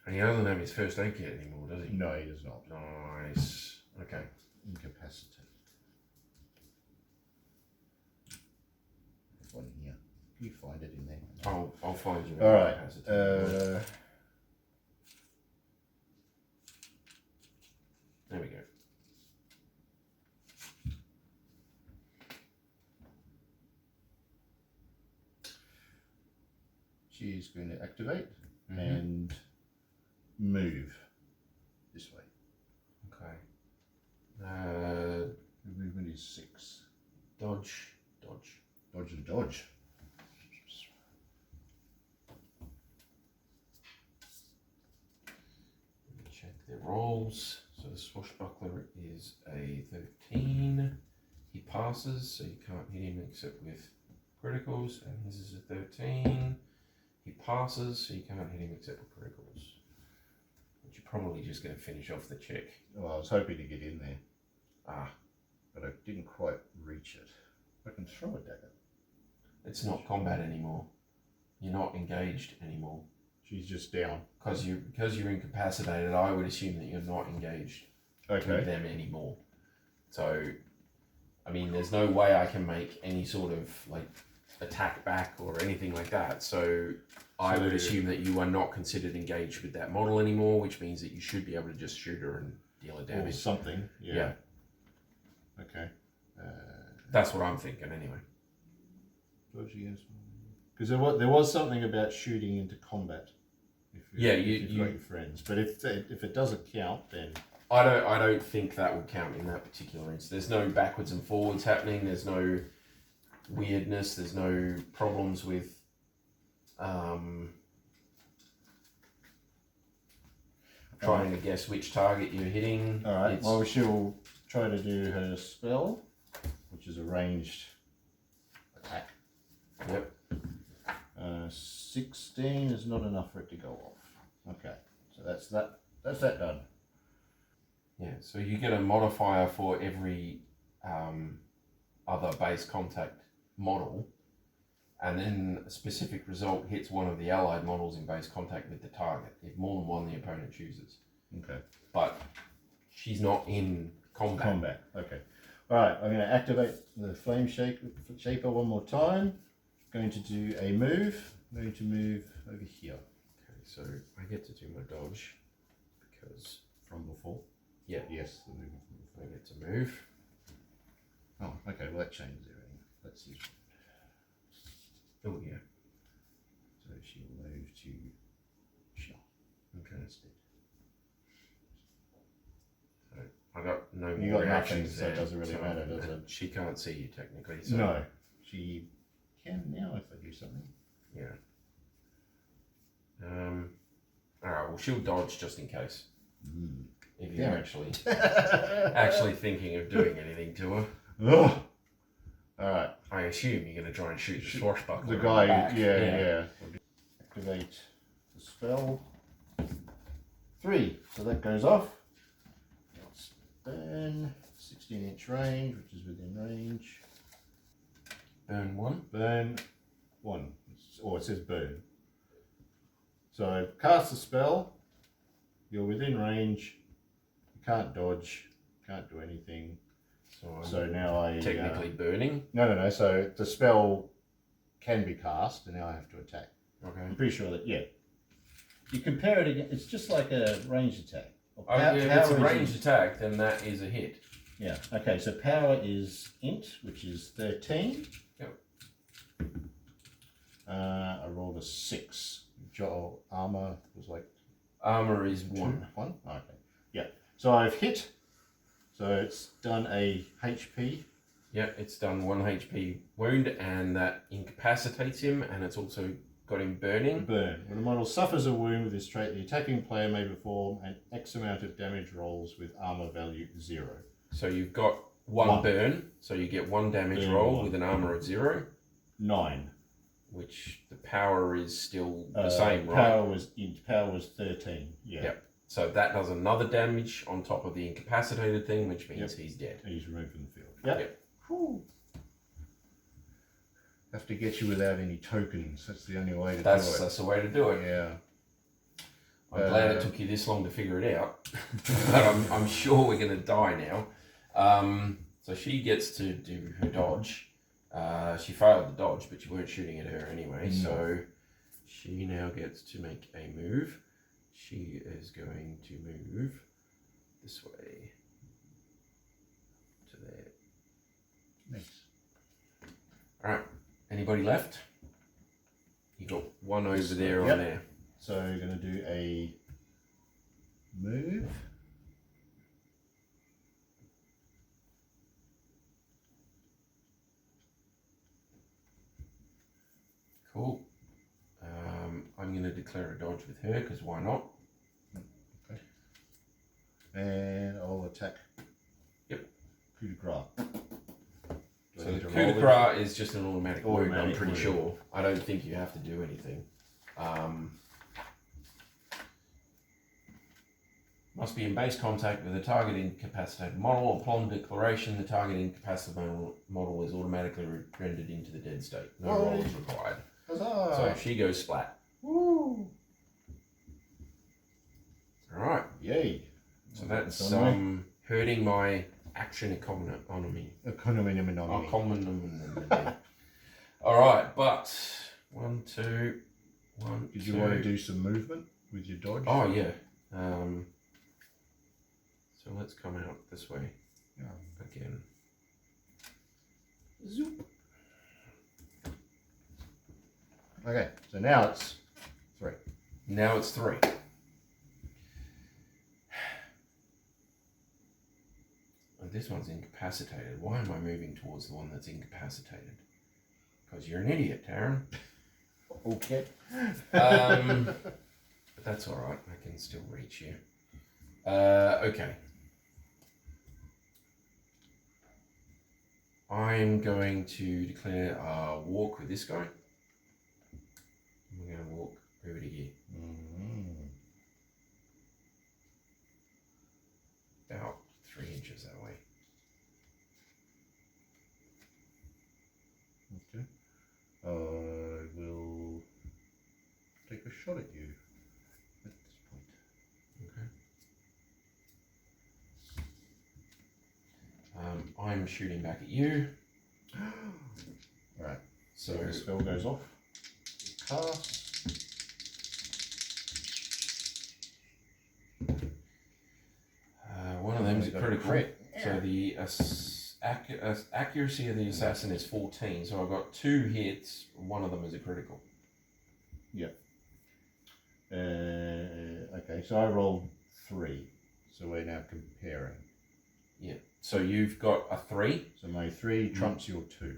And he doesn't have his first aid kit anymore, does he? No, he does not. Nice. Okay. Incapacitated. One here. You find it in there. I'll find you. All right. Incapacitated. There we go. She's going to activate and move this way. Okay. Movement is 6. Dodge. Dodge and dodge. Let me check their rolls. So the swashbuckler is a 13. He passes, so you can't hit him except with criticals, and his is a 13. He passes, so you can't hit him except with criticals. But you're probably just going to finish off the check. Well, I was hoping to get in there, Ah, but I didn't quite reach it. I can throw a dagger. it's not combat anymore. You're not engaged anymore. She's just down. Because you're incapacitated, I would assume that you're not engaged with them anymore. So, I mean, there's no way I can make any sort of like attack back or anything like that. So I would assume that you are not considered engaged with that model anymore, which means that you should be able to just shoot her and deal her Or damage. something. Yeah. Okay. That's what I'm thinking anyway. Because there was something about shooting into combat. If Yeah, you've got your friends. But if it doesn't count, then I don't think that would count in that particular instance. There's no backwards and forwards happening. There's no weirdness. There's no problems with trying to guess which target you're hitting. All right. Well, she'll try to do her spell, which is a ranged attack. Yep. 16 is not enough for it to go off. Okay. So that's that. That's that done. Yeah. So you get a modifier for every other base contact model, and then a specific result hits one of the allied models in base contact with the target if more than one the opponent chooses. Okay. But she's not in combat. Okay. All right. I'm going to activate the flame shaper one more time. Going to do a move. I'm going to move over here. Okay. So I get to do my dodge because From before? Yeah. Yes, the movement from I before. get to move. Oh, okay. Well, that changes everything. Let's see. Oh yeah. So she'll move to here. Okay. Instead. So I got no You more got nothing, actions so it there, doesn't really matter, does it? She can't see you technically. So No. She can now if I do something. Yeah. All right. Well, she'll dodge just in case. If you're Yeah. actually thinking of doing anything to her. Ugh. All right. I assume you're going to try and shoot the swashbuckler. The guy, back. yeah. Activate the spell. 3. So that goes off. Let's burn. 16-inch range, which is within range. Burn 1. Burn 1. Or it says burn. So cast the spell. You're within range. You can't dodge. Can't do anything. So now I technically burning. No. So the spell can be cast, and now I have to attack. Okay. I'm pretty sure that You compare it again. It's just like a ranged attack. If it's a ranged attack, then that is a hit. Yeah. Okay. So power is int, which is 13. Yep. I rolled a 6. Armor was like Armor is 1. 1. Okay. Yeah. So I've hit. So it's done a HP. Yeah, it's done 1 HP wound, and that incapacitates him, and it's also got him burning. Burn. When a model suffers a wound with this trait, the attacking player may perform an X amount of damage rolls with armor value 0. So you've got one burn, so you get 1 damage Burn roll 1. with an armor of 0. 9. Which the power is still the same, right? Power was int. Power was 13. Yeah. Yep. So that does another damage on top of the incapacitated thing, which means he's dead. He's removed from the field. Yep. Yep. Whew. Have to get you without any tokens. That's the only way to do it. That's the way to do it. Yeah. I'm glad it took you this long to figure it out, but I'm sure we're going to die now. So she gets to do her dodge. She failed the dodge, but you weren't shooting at her anyway. No. So she now gets to make a move. She is going to move this way to there. Nice. All right. Anybody left? You got one over there Yep. on there. So you're going to do a move. Cool. I'm going to declare a dodge with her because why not? Okay. And I'll attack. Yep. Coup de grace. Do I So need the to coup de roll it? grace is just an automatic wound, I'm Automatic pretty wound. sure. I don't think you have to do anything. Must be in base contact with a target incapacitated model. Upon declaration, the target incapacitated model is automatically rendered into the dead state. No Whoa. roll is required. Huzzah! So she goes splat. Woo! Alright, Yay! so that's Economy. hurting my action economy. Economy. Alright, but 1, 2, 1, Did 2. you want to do some movement with your dodge? Oh yeah. So let's come out this way again. Zoop. Okay, so now it's 3. Now it's 3. this one's incapacitated. Why am I moving towards the one that's incapacitated? Because you're an idiot, Tarron. Okay. But that's alright, I can still reach you. Okay. I'm going to declare a walk with this guy. We're going to walk over to here. About 3 inches that way. Okay. I will take a shot at you at this point. Okay. I'm shooting back at you. Right. So the spell goes off. Cast. One of them is a got a critical. crit. So the accuracy of the assassin is 14. So I've got 2 hits. One of them is a critical. Yep. Okay, so I rolled 3. So we're now comparing. Yeah. So you've got a 3. So my 3 trumps your 2.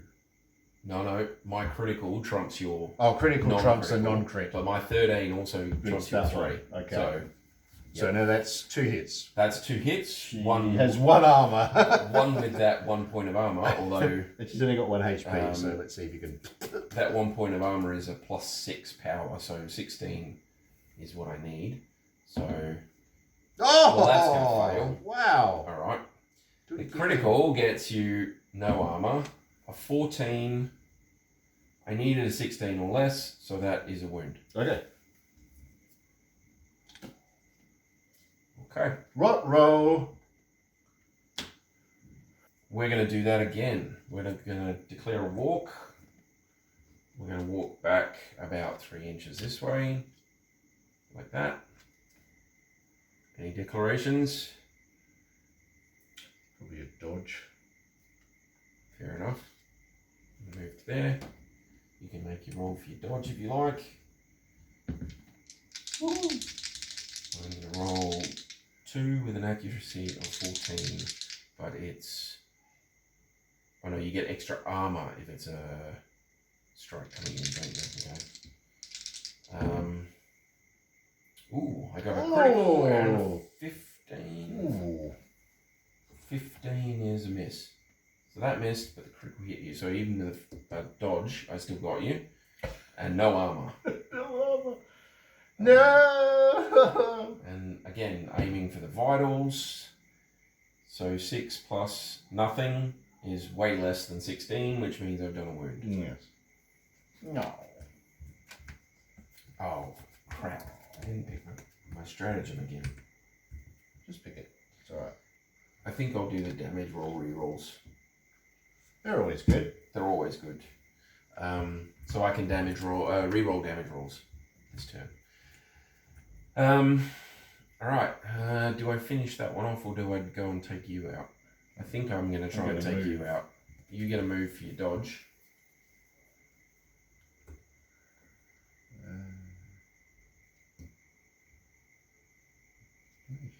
No, my critical trumps your. Oh, critical trumps a non-critical. non-crit. But my 13 also trumps your that 3. one. Okay. So So now that's 2 hits. that's 2 hits. She One has 1 armor. one with that 1 point of armor, although And she's only got 1 HP, so let's see if you can. that 1 point of armor is a +6 power, so 16 is what I need. So Oh! Well, that's gonna fail. Wow! alright. Do it The again. critical gets you no armor. A 14. I needed a 16 or less, so that is a wound. Okay. Okay. Row. We're going to do that again. We're going to declare a walk. We're going to walk back about 3 inches this way, like that. Any declarations? Probably a dodge. Fair enough. Move to there. You can make your roll for your dodge if you like. Woo. I'm going to roll 2 with an accuracy of 14, but it's... Oh no, you get extra armor if it's a strike coming in, don't you? Okay. Ooh, I got a critical and 15. Ooh. 15 is a miss. So that missed, but the critical hit you. So even with a dodge, I still got you. And no armor. No armor. No! And again, aiming for the vitals. So 6 plus nothing is way less than 16, which means I've done a wound. Yes. No. Oh, crap. I didn't pick my stratagem again. Just pick it. It's alright. I think I'll do the damage roll rerolls. They're always good. They're always good. So I can reroll damage rolls this turn. Alright, do I finish that one off or do I go and take you out? I think I'm going to try and take you out. You get a move for your dodge.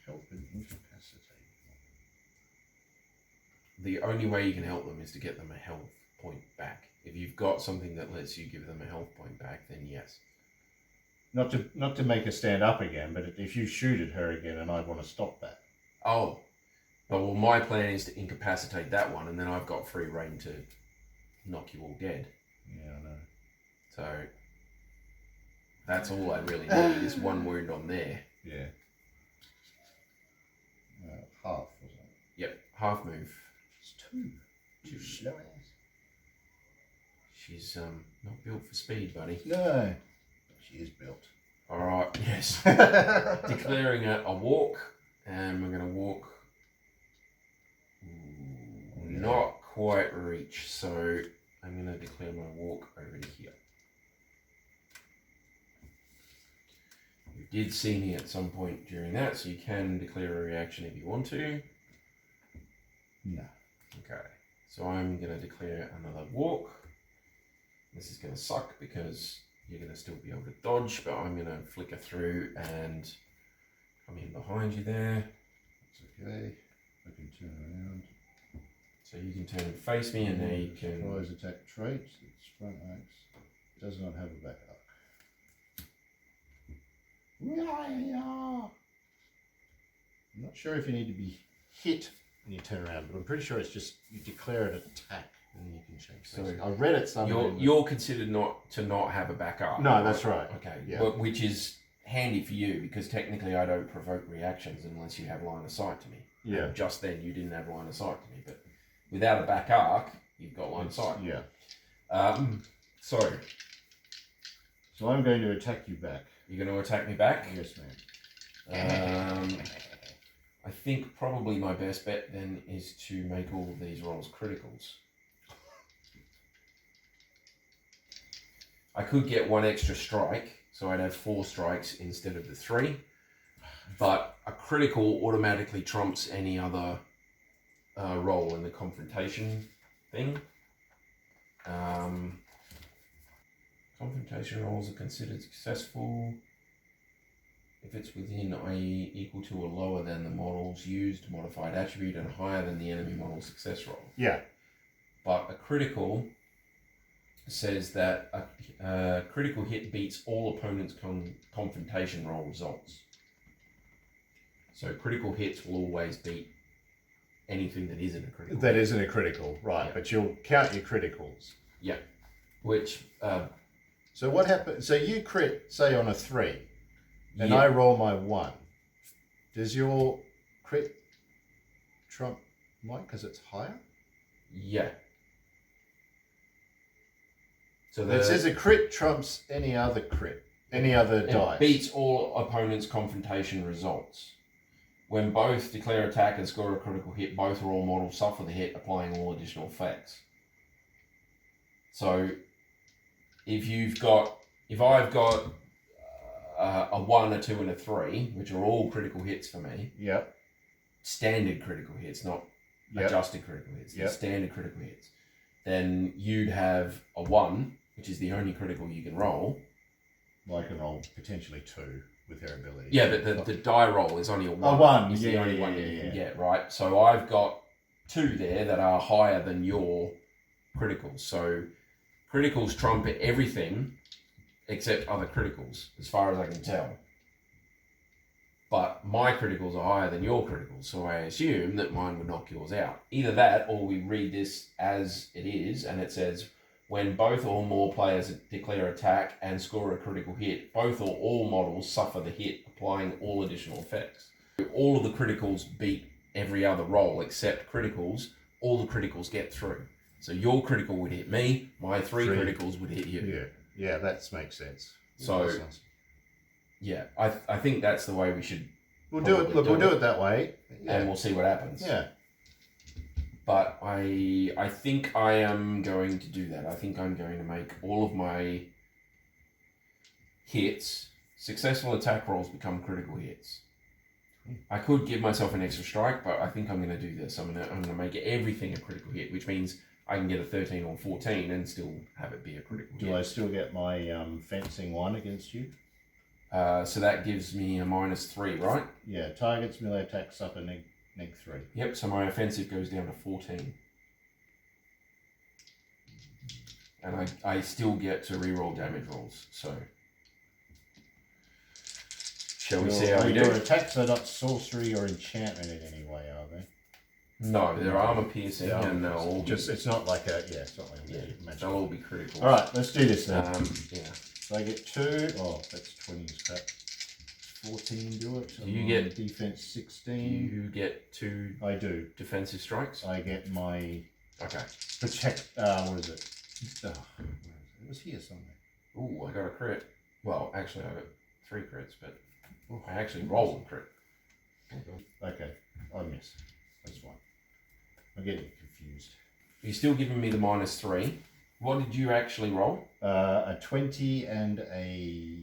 Help and incapacitate. The only way you can help them is to get them a health point back. If you've got something that lets you give them a health point back, then yes. Not to make her stand up again, but if you shoot at her again and I want to stop that. Oh, but well, my plan is to incapacitate that one, and then I've got free reign to knock you all dead. Yeah, I know. So that's all I really need is 1 wound on there. Yeah. Half, wasn't it? Yep, half move. It's 2. You slow ass. She's not built for speed, buddy. No. She is built. All right, yes. Declaring a walk, and we're going to walk. Not quite reach, so I'm going to declare my walk over to here. You did see me at some point during that, so you can declare a reaction if you want to. No. Okay, so I'm going to declare another walk. This is going to suck because you're going to still be able to dodge, but I'm going to flicker through and come in behind you there. It's okay. I can turn around. So you can turn and face me, and there you can. Surprise attack traits. Its front axe does not have a back arc. I'm not sure if you need to be hit when you turn around, but I'm pretty sure it's just you declare an attack and then you can change. So I read it somewhere. You're considered not have a back arc. No, that's right. Okay, Yeah. but which is handy for you because technically I don't provoke reactions unless you have line of sight to me. Yeah. And just then you didn't have line of sight to me, but without a back arc, you've got line of sight. Yeah. So I'm going to attack you back. you're going to attack me back. Yes, ma'am. I think probably my best bet then is to make all of these rolls criticals. I could get one extra strike, so I'd have 4 strikes instead of the 3. But a critical automatically trumps any other roll in the confrontation thing. Confrontation rolls are considered successful if it's within, i.e. equal to or lower than the model's used modified attribute and higher than the enemy model's success roll. Yeah. But a critical says that a critical hit beats all opponents' confrontation roll results. So critical hits will always beat anything that isn't a critical. That isn't a critical, right? Yeah. But you'll count your criticals. Yeah. Which. So what happens? So you crit, say on a 3, and yeah. I roll my 1. Does your crit trump mine because it's higher? Yeah. So It says a crit trumps any other crit, any other dice. It beats all opponents' confrontation results. When both declare attack and score a critical hit, both or all models suffer the hit, applying all additional effects. So, if I've got a 1, a 2, and a 3, which are all critical hits for me. Yep. Standard critical hits, not adjusted critical hits. Yep. Standard critical hits. Then you'd have a 1, which is the only critical you can roll. Well, I can roll potentially 2 with their ability. Yeah, but the die roll is only a 1. A 1, It's yeah, the only yeah, one yeah, you yeah. can get, right? So I've got 2 there that are higher than your criticals. So criticals trump everything except other criticals, as far as I can tell. But my criticals are higher than your criticals, so I assume that mine would knock yours out. Either that, or we read this as it is, and it says, when both or more players declare attack and score a critical hit, both or all models suffer the hit, applying all additional effects. All of the criticals beat every other roll except criticals. All the criticals get through. So your critical would hit me, my 3 criticals would hit you. Yeah, that makes sense. So, yeah, I think that's the way we should. We'll do it. Look, we'll do it that way, and we'll see what happens. Yeah. But I think I am going to do that. I think I'm going to make all of my hits, successful attack rolls become critical hits. I could give myself an extra strike, but I think I'm going to do this. I'm going to make everything a critical hit, which means I can get a 13 or 14 and still have it be a critical hit. Do I still get my fencing 1 against you? So that gives me a -3, right? Yeah, targets melee attack suffer neg 3. Yep, so my offensive goes down to 14. And I still get to reroll damage rolls, so. Shall we see how we do? Your attacks are not sorcery or enchantment in any way, are they? No, they're armor piercing and they'll all be, it's not like a, it's not like a magic. they'll all be critical. Alright, let's do this then. Yeah. So I get 2, that's 20 is crap. 14 do it. Do you get defense 16? You get 2 I do. defensive strikes? I get my Okay. protect, what is it? Where is it? It was here somewhere. Ooh, I got a crit. Well, actually I got 3 crits, but I actually rolled a crit. Okay, I miss. That's fine. I'm getting confused. You're still giving me the -3. What did you actually roll? A 20 and a...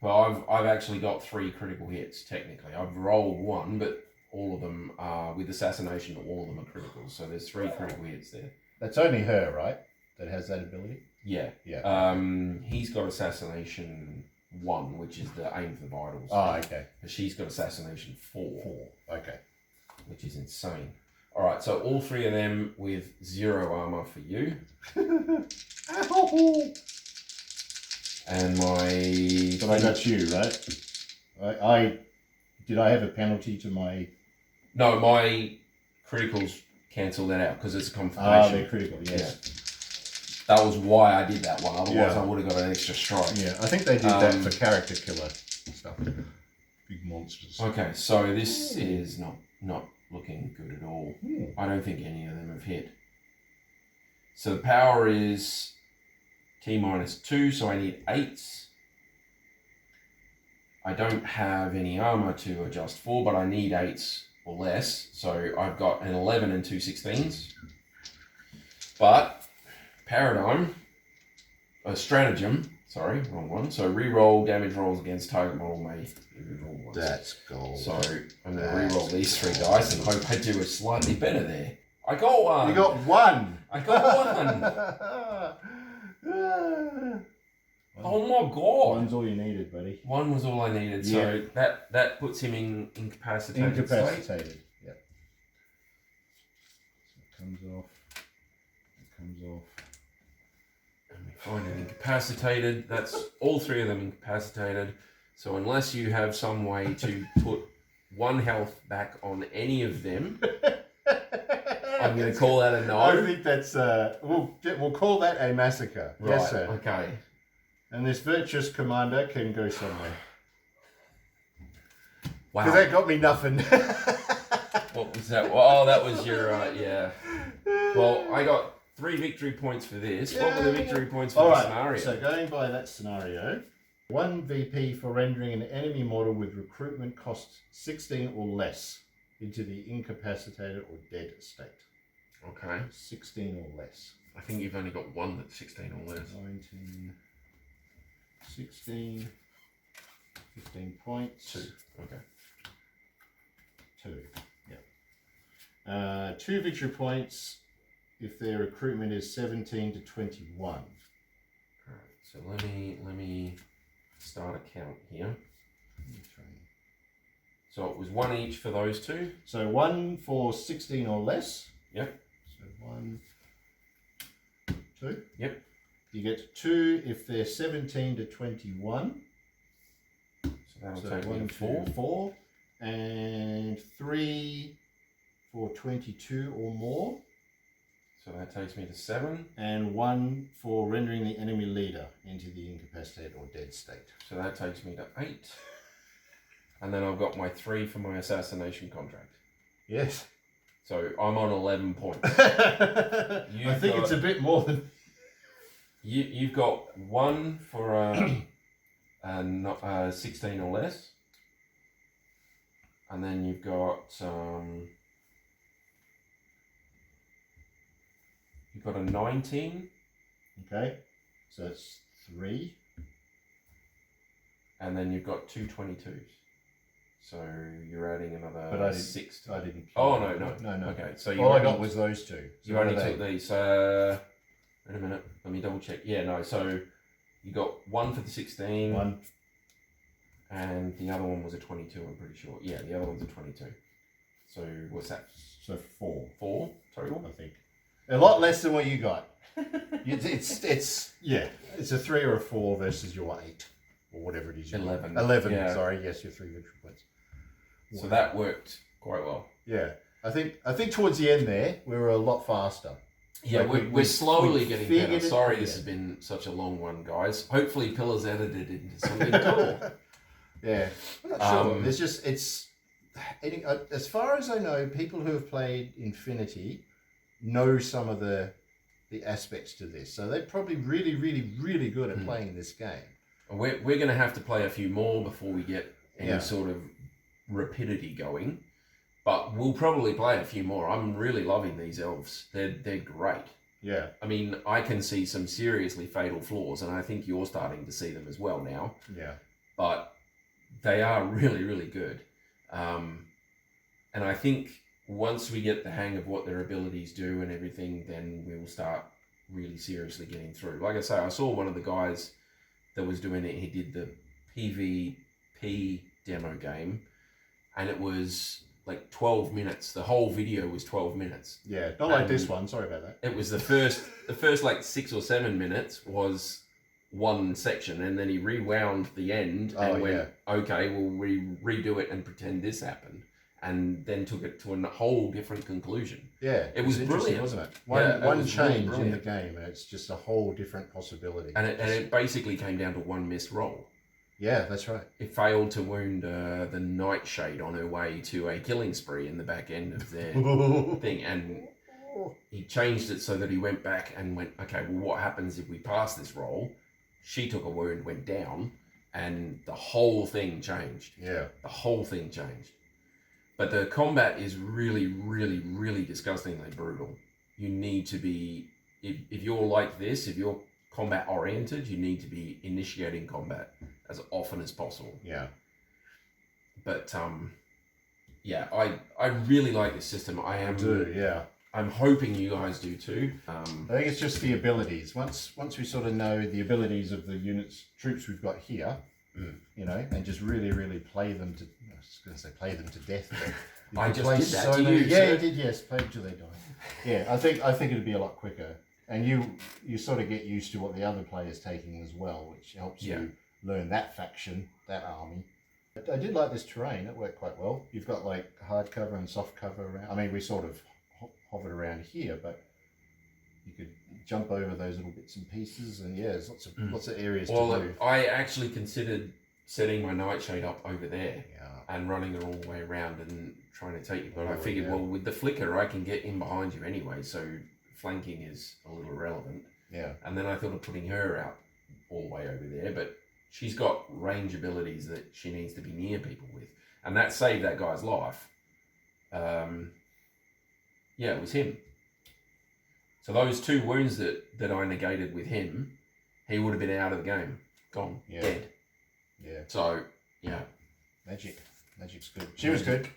Well, I've actually got 3 critical hits, technically. I've rolled 1, but all of them are, with assassination, all of them are critical. So there's 3 critical hits there. That's only her, right? That has that ability? Yeah. Yeah. He's got assassination 1, which is the aim for the vitals. Oh, okay. But she's got assassination 4. Okay. Which is insane. All right, so all 3 of them with 0 armor for you. Ow! And my... But I got you, right? Did I have a penalty to my... No, my criticals cancel that out because it's a Ah, confirmation. they're critical, yes. Yeah. That was why I did that one. Otherwise, Yeah. I would have got an extra strike. Yeah, I think they did that for character killer stuff. Big monsters. Okay, so this is not looking good at all. Hmm. I don't think any of them have hit. So the power is T-2, so I need 8s. I don't have any armor to adjust for, but I need 8s or less. So I've got an 11 and 2 16s. But stratagem, sorry, wrong one. So re-roll damage rolls against target model may re-roll once. That's gold. So I'm going to re-roll these 3 dice and hope I do it slightly better there. I got 1. You got 1. I got 1. Oh my god. 1's all you needed, buddy. 1 was all I needed. So that puts him in incapacitated. Incapacitated. Yep. So it comes off. It comes off. And we find it incapacitated. That's all 3 of them incapacitated. So unless you have some way to put 1 health back on any of them, I'm going to call that a no. I think that's we'll call that a massacre. Right, Yes, sir. okay. And this virtuous commander can go somewhere. Wow. Because that got me nothing. What was that? Oh, that was your yeah. Well, I got 3 victory points for this. What were the victory points for the scenario? So going by that scenario, 1 VP for rendering an enemy model with recruitment costs 16 or less into the incapacitated or dead state. Okay. 16 or less. I think you've only got 1 that's 16 or less. 19, 16, 15 points. 2. Okay. 2. Yeah. 2 victory points if their recruitment is 17 to 21. Alright, so let me start a count here. So it was 1 each for those 2. So 1 for 16 or less. Yep. So 1, 2. Yep. You get 2 if they're 17 to 21. So that'll take me 1, to 4. 4. And 3 for 22 or more. So that takes me to 7. And 1 for rendering the enemy leader into the incapacitated or dead state. So that takes me to 8. And then I've got my 3 for my assassination contract. Yes. So I'm on 11 points. I think it's a bit more than... You've got 1 for 16 or less. And then you've got a 19. Okay. So that's 3. And then you've got 2 22s. So you're adding another But I 6. I didn't. Oh, no. Okay, so you all I only, got was those 2. you only took these. Wait a minute. Let me double check. Yeah, no. So you got 1 for the 16. 1. And the other one was a 22, I'm pretty sure. Yeah, the other one's a 22. So what's that? So 4. 4 total? I think. A lot less than what you got. It's a 3 or a 4 versus your 8. Or whatever it is. 11. 11, yeah. sorry. Yes, your 3 victory points. So that worked quite well. Yeah. I think towards the end there, we were a lot faster. Yeah, Like we're slowly we getting figured better. it- Sorry yeah. this has been such a long one, guys. Hopefully Pillars edited into something cool. Yeah. I'm not sure. Um, There's just, as far as I know, people who have played Infinity know some of the aspects to this. So they're probably really, really, really good at playing this game. We're going to have to play a few more before we get any Yeah. sort of rapidity going. But we'll probably play a few more. I'm really loving these elves. They're great. Yeah. I mean, I can see some seriously fatal flaws, and I think you're starting to see them as well now. Yeah. But they are really, really good. And I think once we get the hang of what their abilities do and everything, then we will start really seriously getting through. Like I say, I saw one of the guys that was doing it. He did the PvP demo game, and it was like 12 minutes. The whole video was 12 minutes. Yeah, not like this one. Sorry about that. It was the first like 6 or 7 minutes was one section, and then he rewound the end and went, okay, well, we redo it and pretend this happened, and then took it to a whole different conclusion. Yeah, it was brilliant, wasn't it? It One was change really in the game, and it's just a whole different possibility. And it basically came down to one missed roll. Yeah, that's right. It failed to wound the Nightshade on her way to a killing spree in the back end of their thing, and he changed it so that he went back and went, okay, well, what happens if we pass this roll? She took a wound, went down, and the whole thing changed. Yeah. The whole thing changed. But the combat is really, really, really disgustingly brutal. You need to be, if you're like this, if you're combat oriented, you need to be initiating combat as often as possible. Yeah. But yeah, I really like this system. I do, yeah. I'm hoping you guys do too. I think it's just the abilities. Once we sort of know the abilities of the troops we've got here, you know, and just really play them to, I was going to say play them to death. But I just did that to you. Yeah, sir. You did, yes. Play them till they die. Yeah, I think it'd be a lot quicker. And you sort of get used to what the other player's taking as well, which helps you learn that faction, that army. But I did like this terrain. It worked quite well. You've got like hard cover and soft cover around. I mean, we sort of hovered around here, but you could jump over those little bits and pieces, and yeah, there's lots of areas to do. I actually considered setting my Nightshade up over there and running her all the way around and trying to take you, but I figured, well, with the flicker, I can get in behind you anyway, so flanking is a little irrelevant. Yeah. And then I thought of putting her out all the way over there, but she's got range abilities that she needs to be near people with, and that saved that guy's life. Yeah, it was him. So those 2 wounds that I negated with him, he would have been out of the game, gone, dead. Yeah. So yeah, Magic's good. She was good.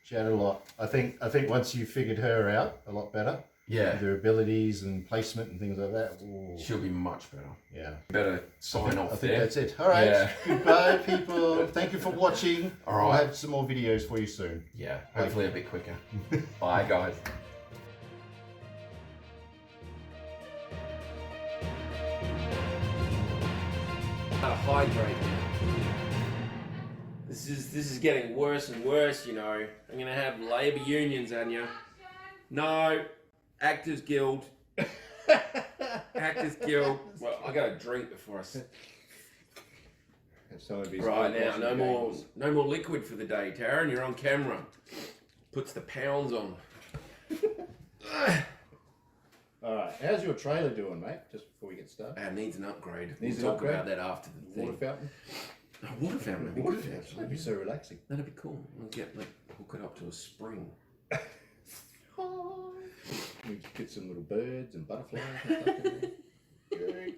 She had a lot. I think once you figured her out a lot better, with her abilities and placement and things like that, she'll be much better. Yeah. Better sign off I there. think that's it. All right. Yeah. Goodbye, people. Thank you for watching. All right. We'll have some more videos for you soon. Yeah. Hopefully a bit quicker. Bye, guys. Gotta hydrate now. This is getting worse and worse, you know. I'm gonna have labour unions on you. No, Actors Guild. Actors Guild. Well, I got a drink before I. Right now, no more liquid for the day, Tarron. You're on camera. Puts the pounds on. All right, how's your trailer doing, mate? Just before we get started. It needs an upgrade. Needs We'll an talk upgrade? about that after the thing. Water fountain. A water fountain would be Water good, fountain. actually. That'd be so relaxing. That'd be cool. We'll get hook it up to a spring. We could get some little birds and butterflies and stuff in there.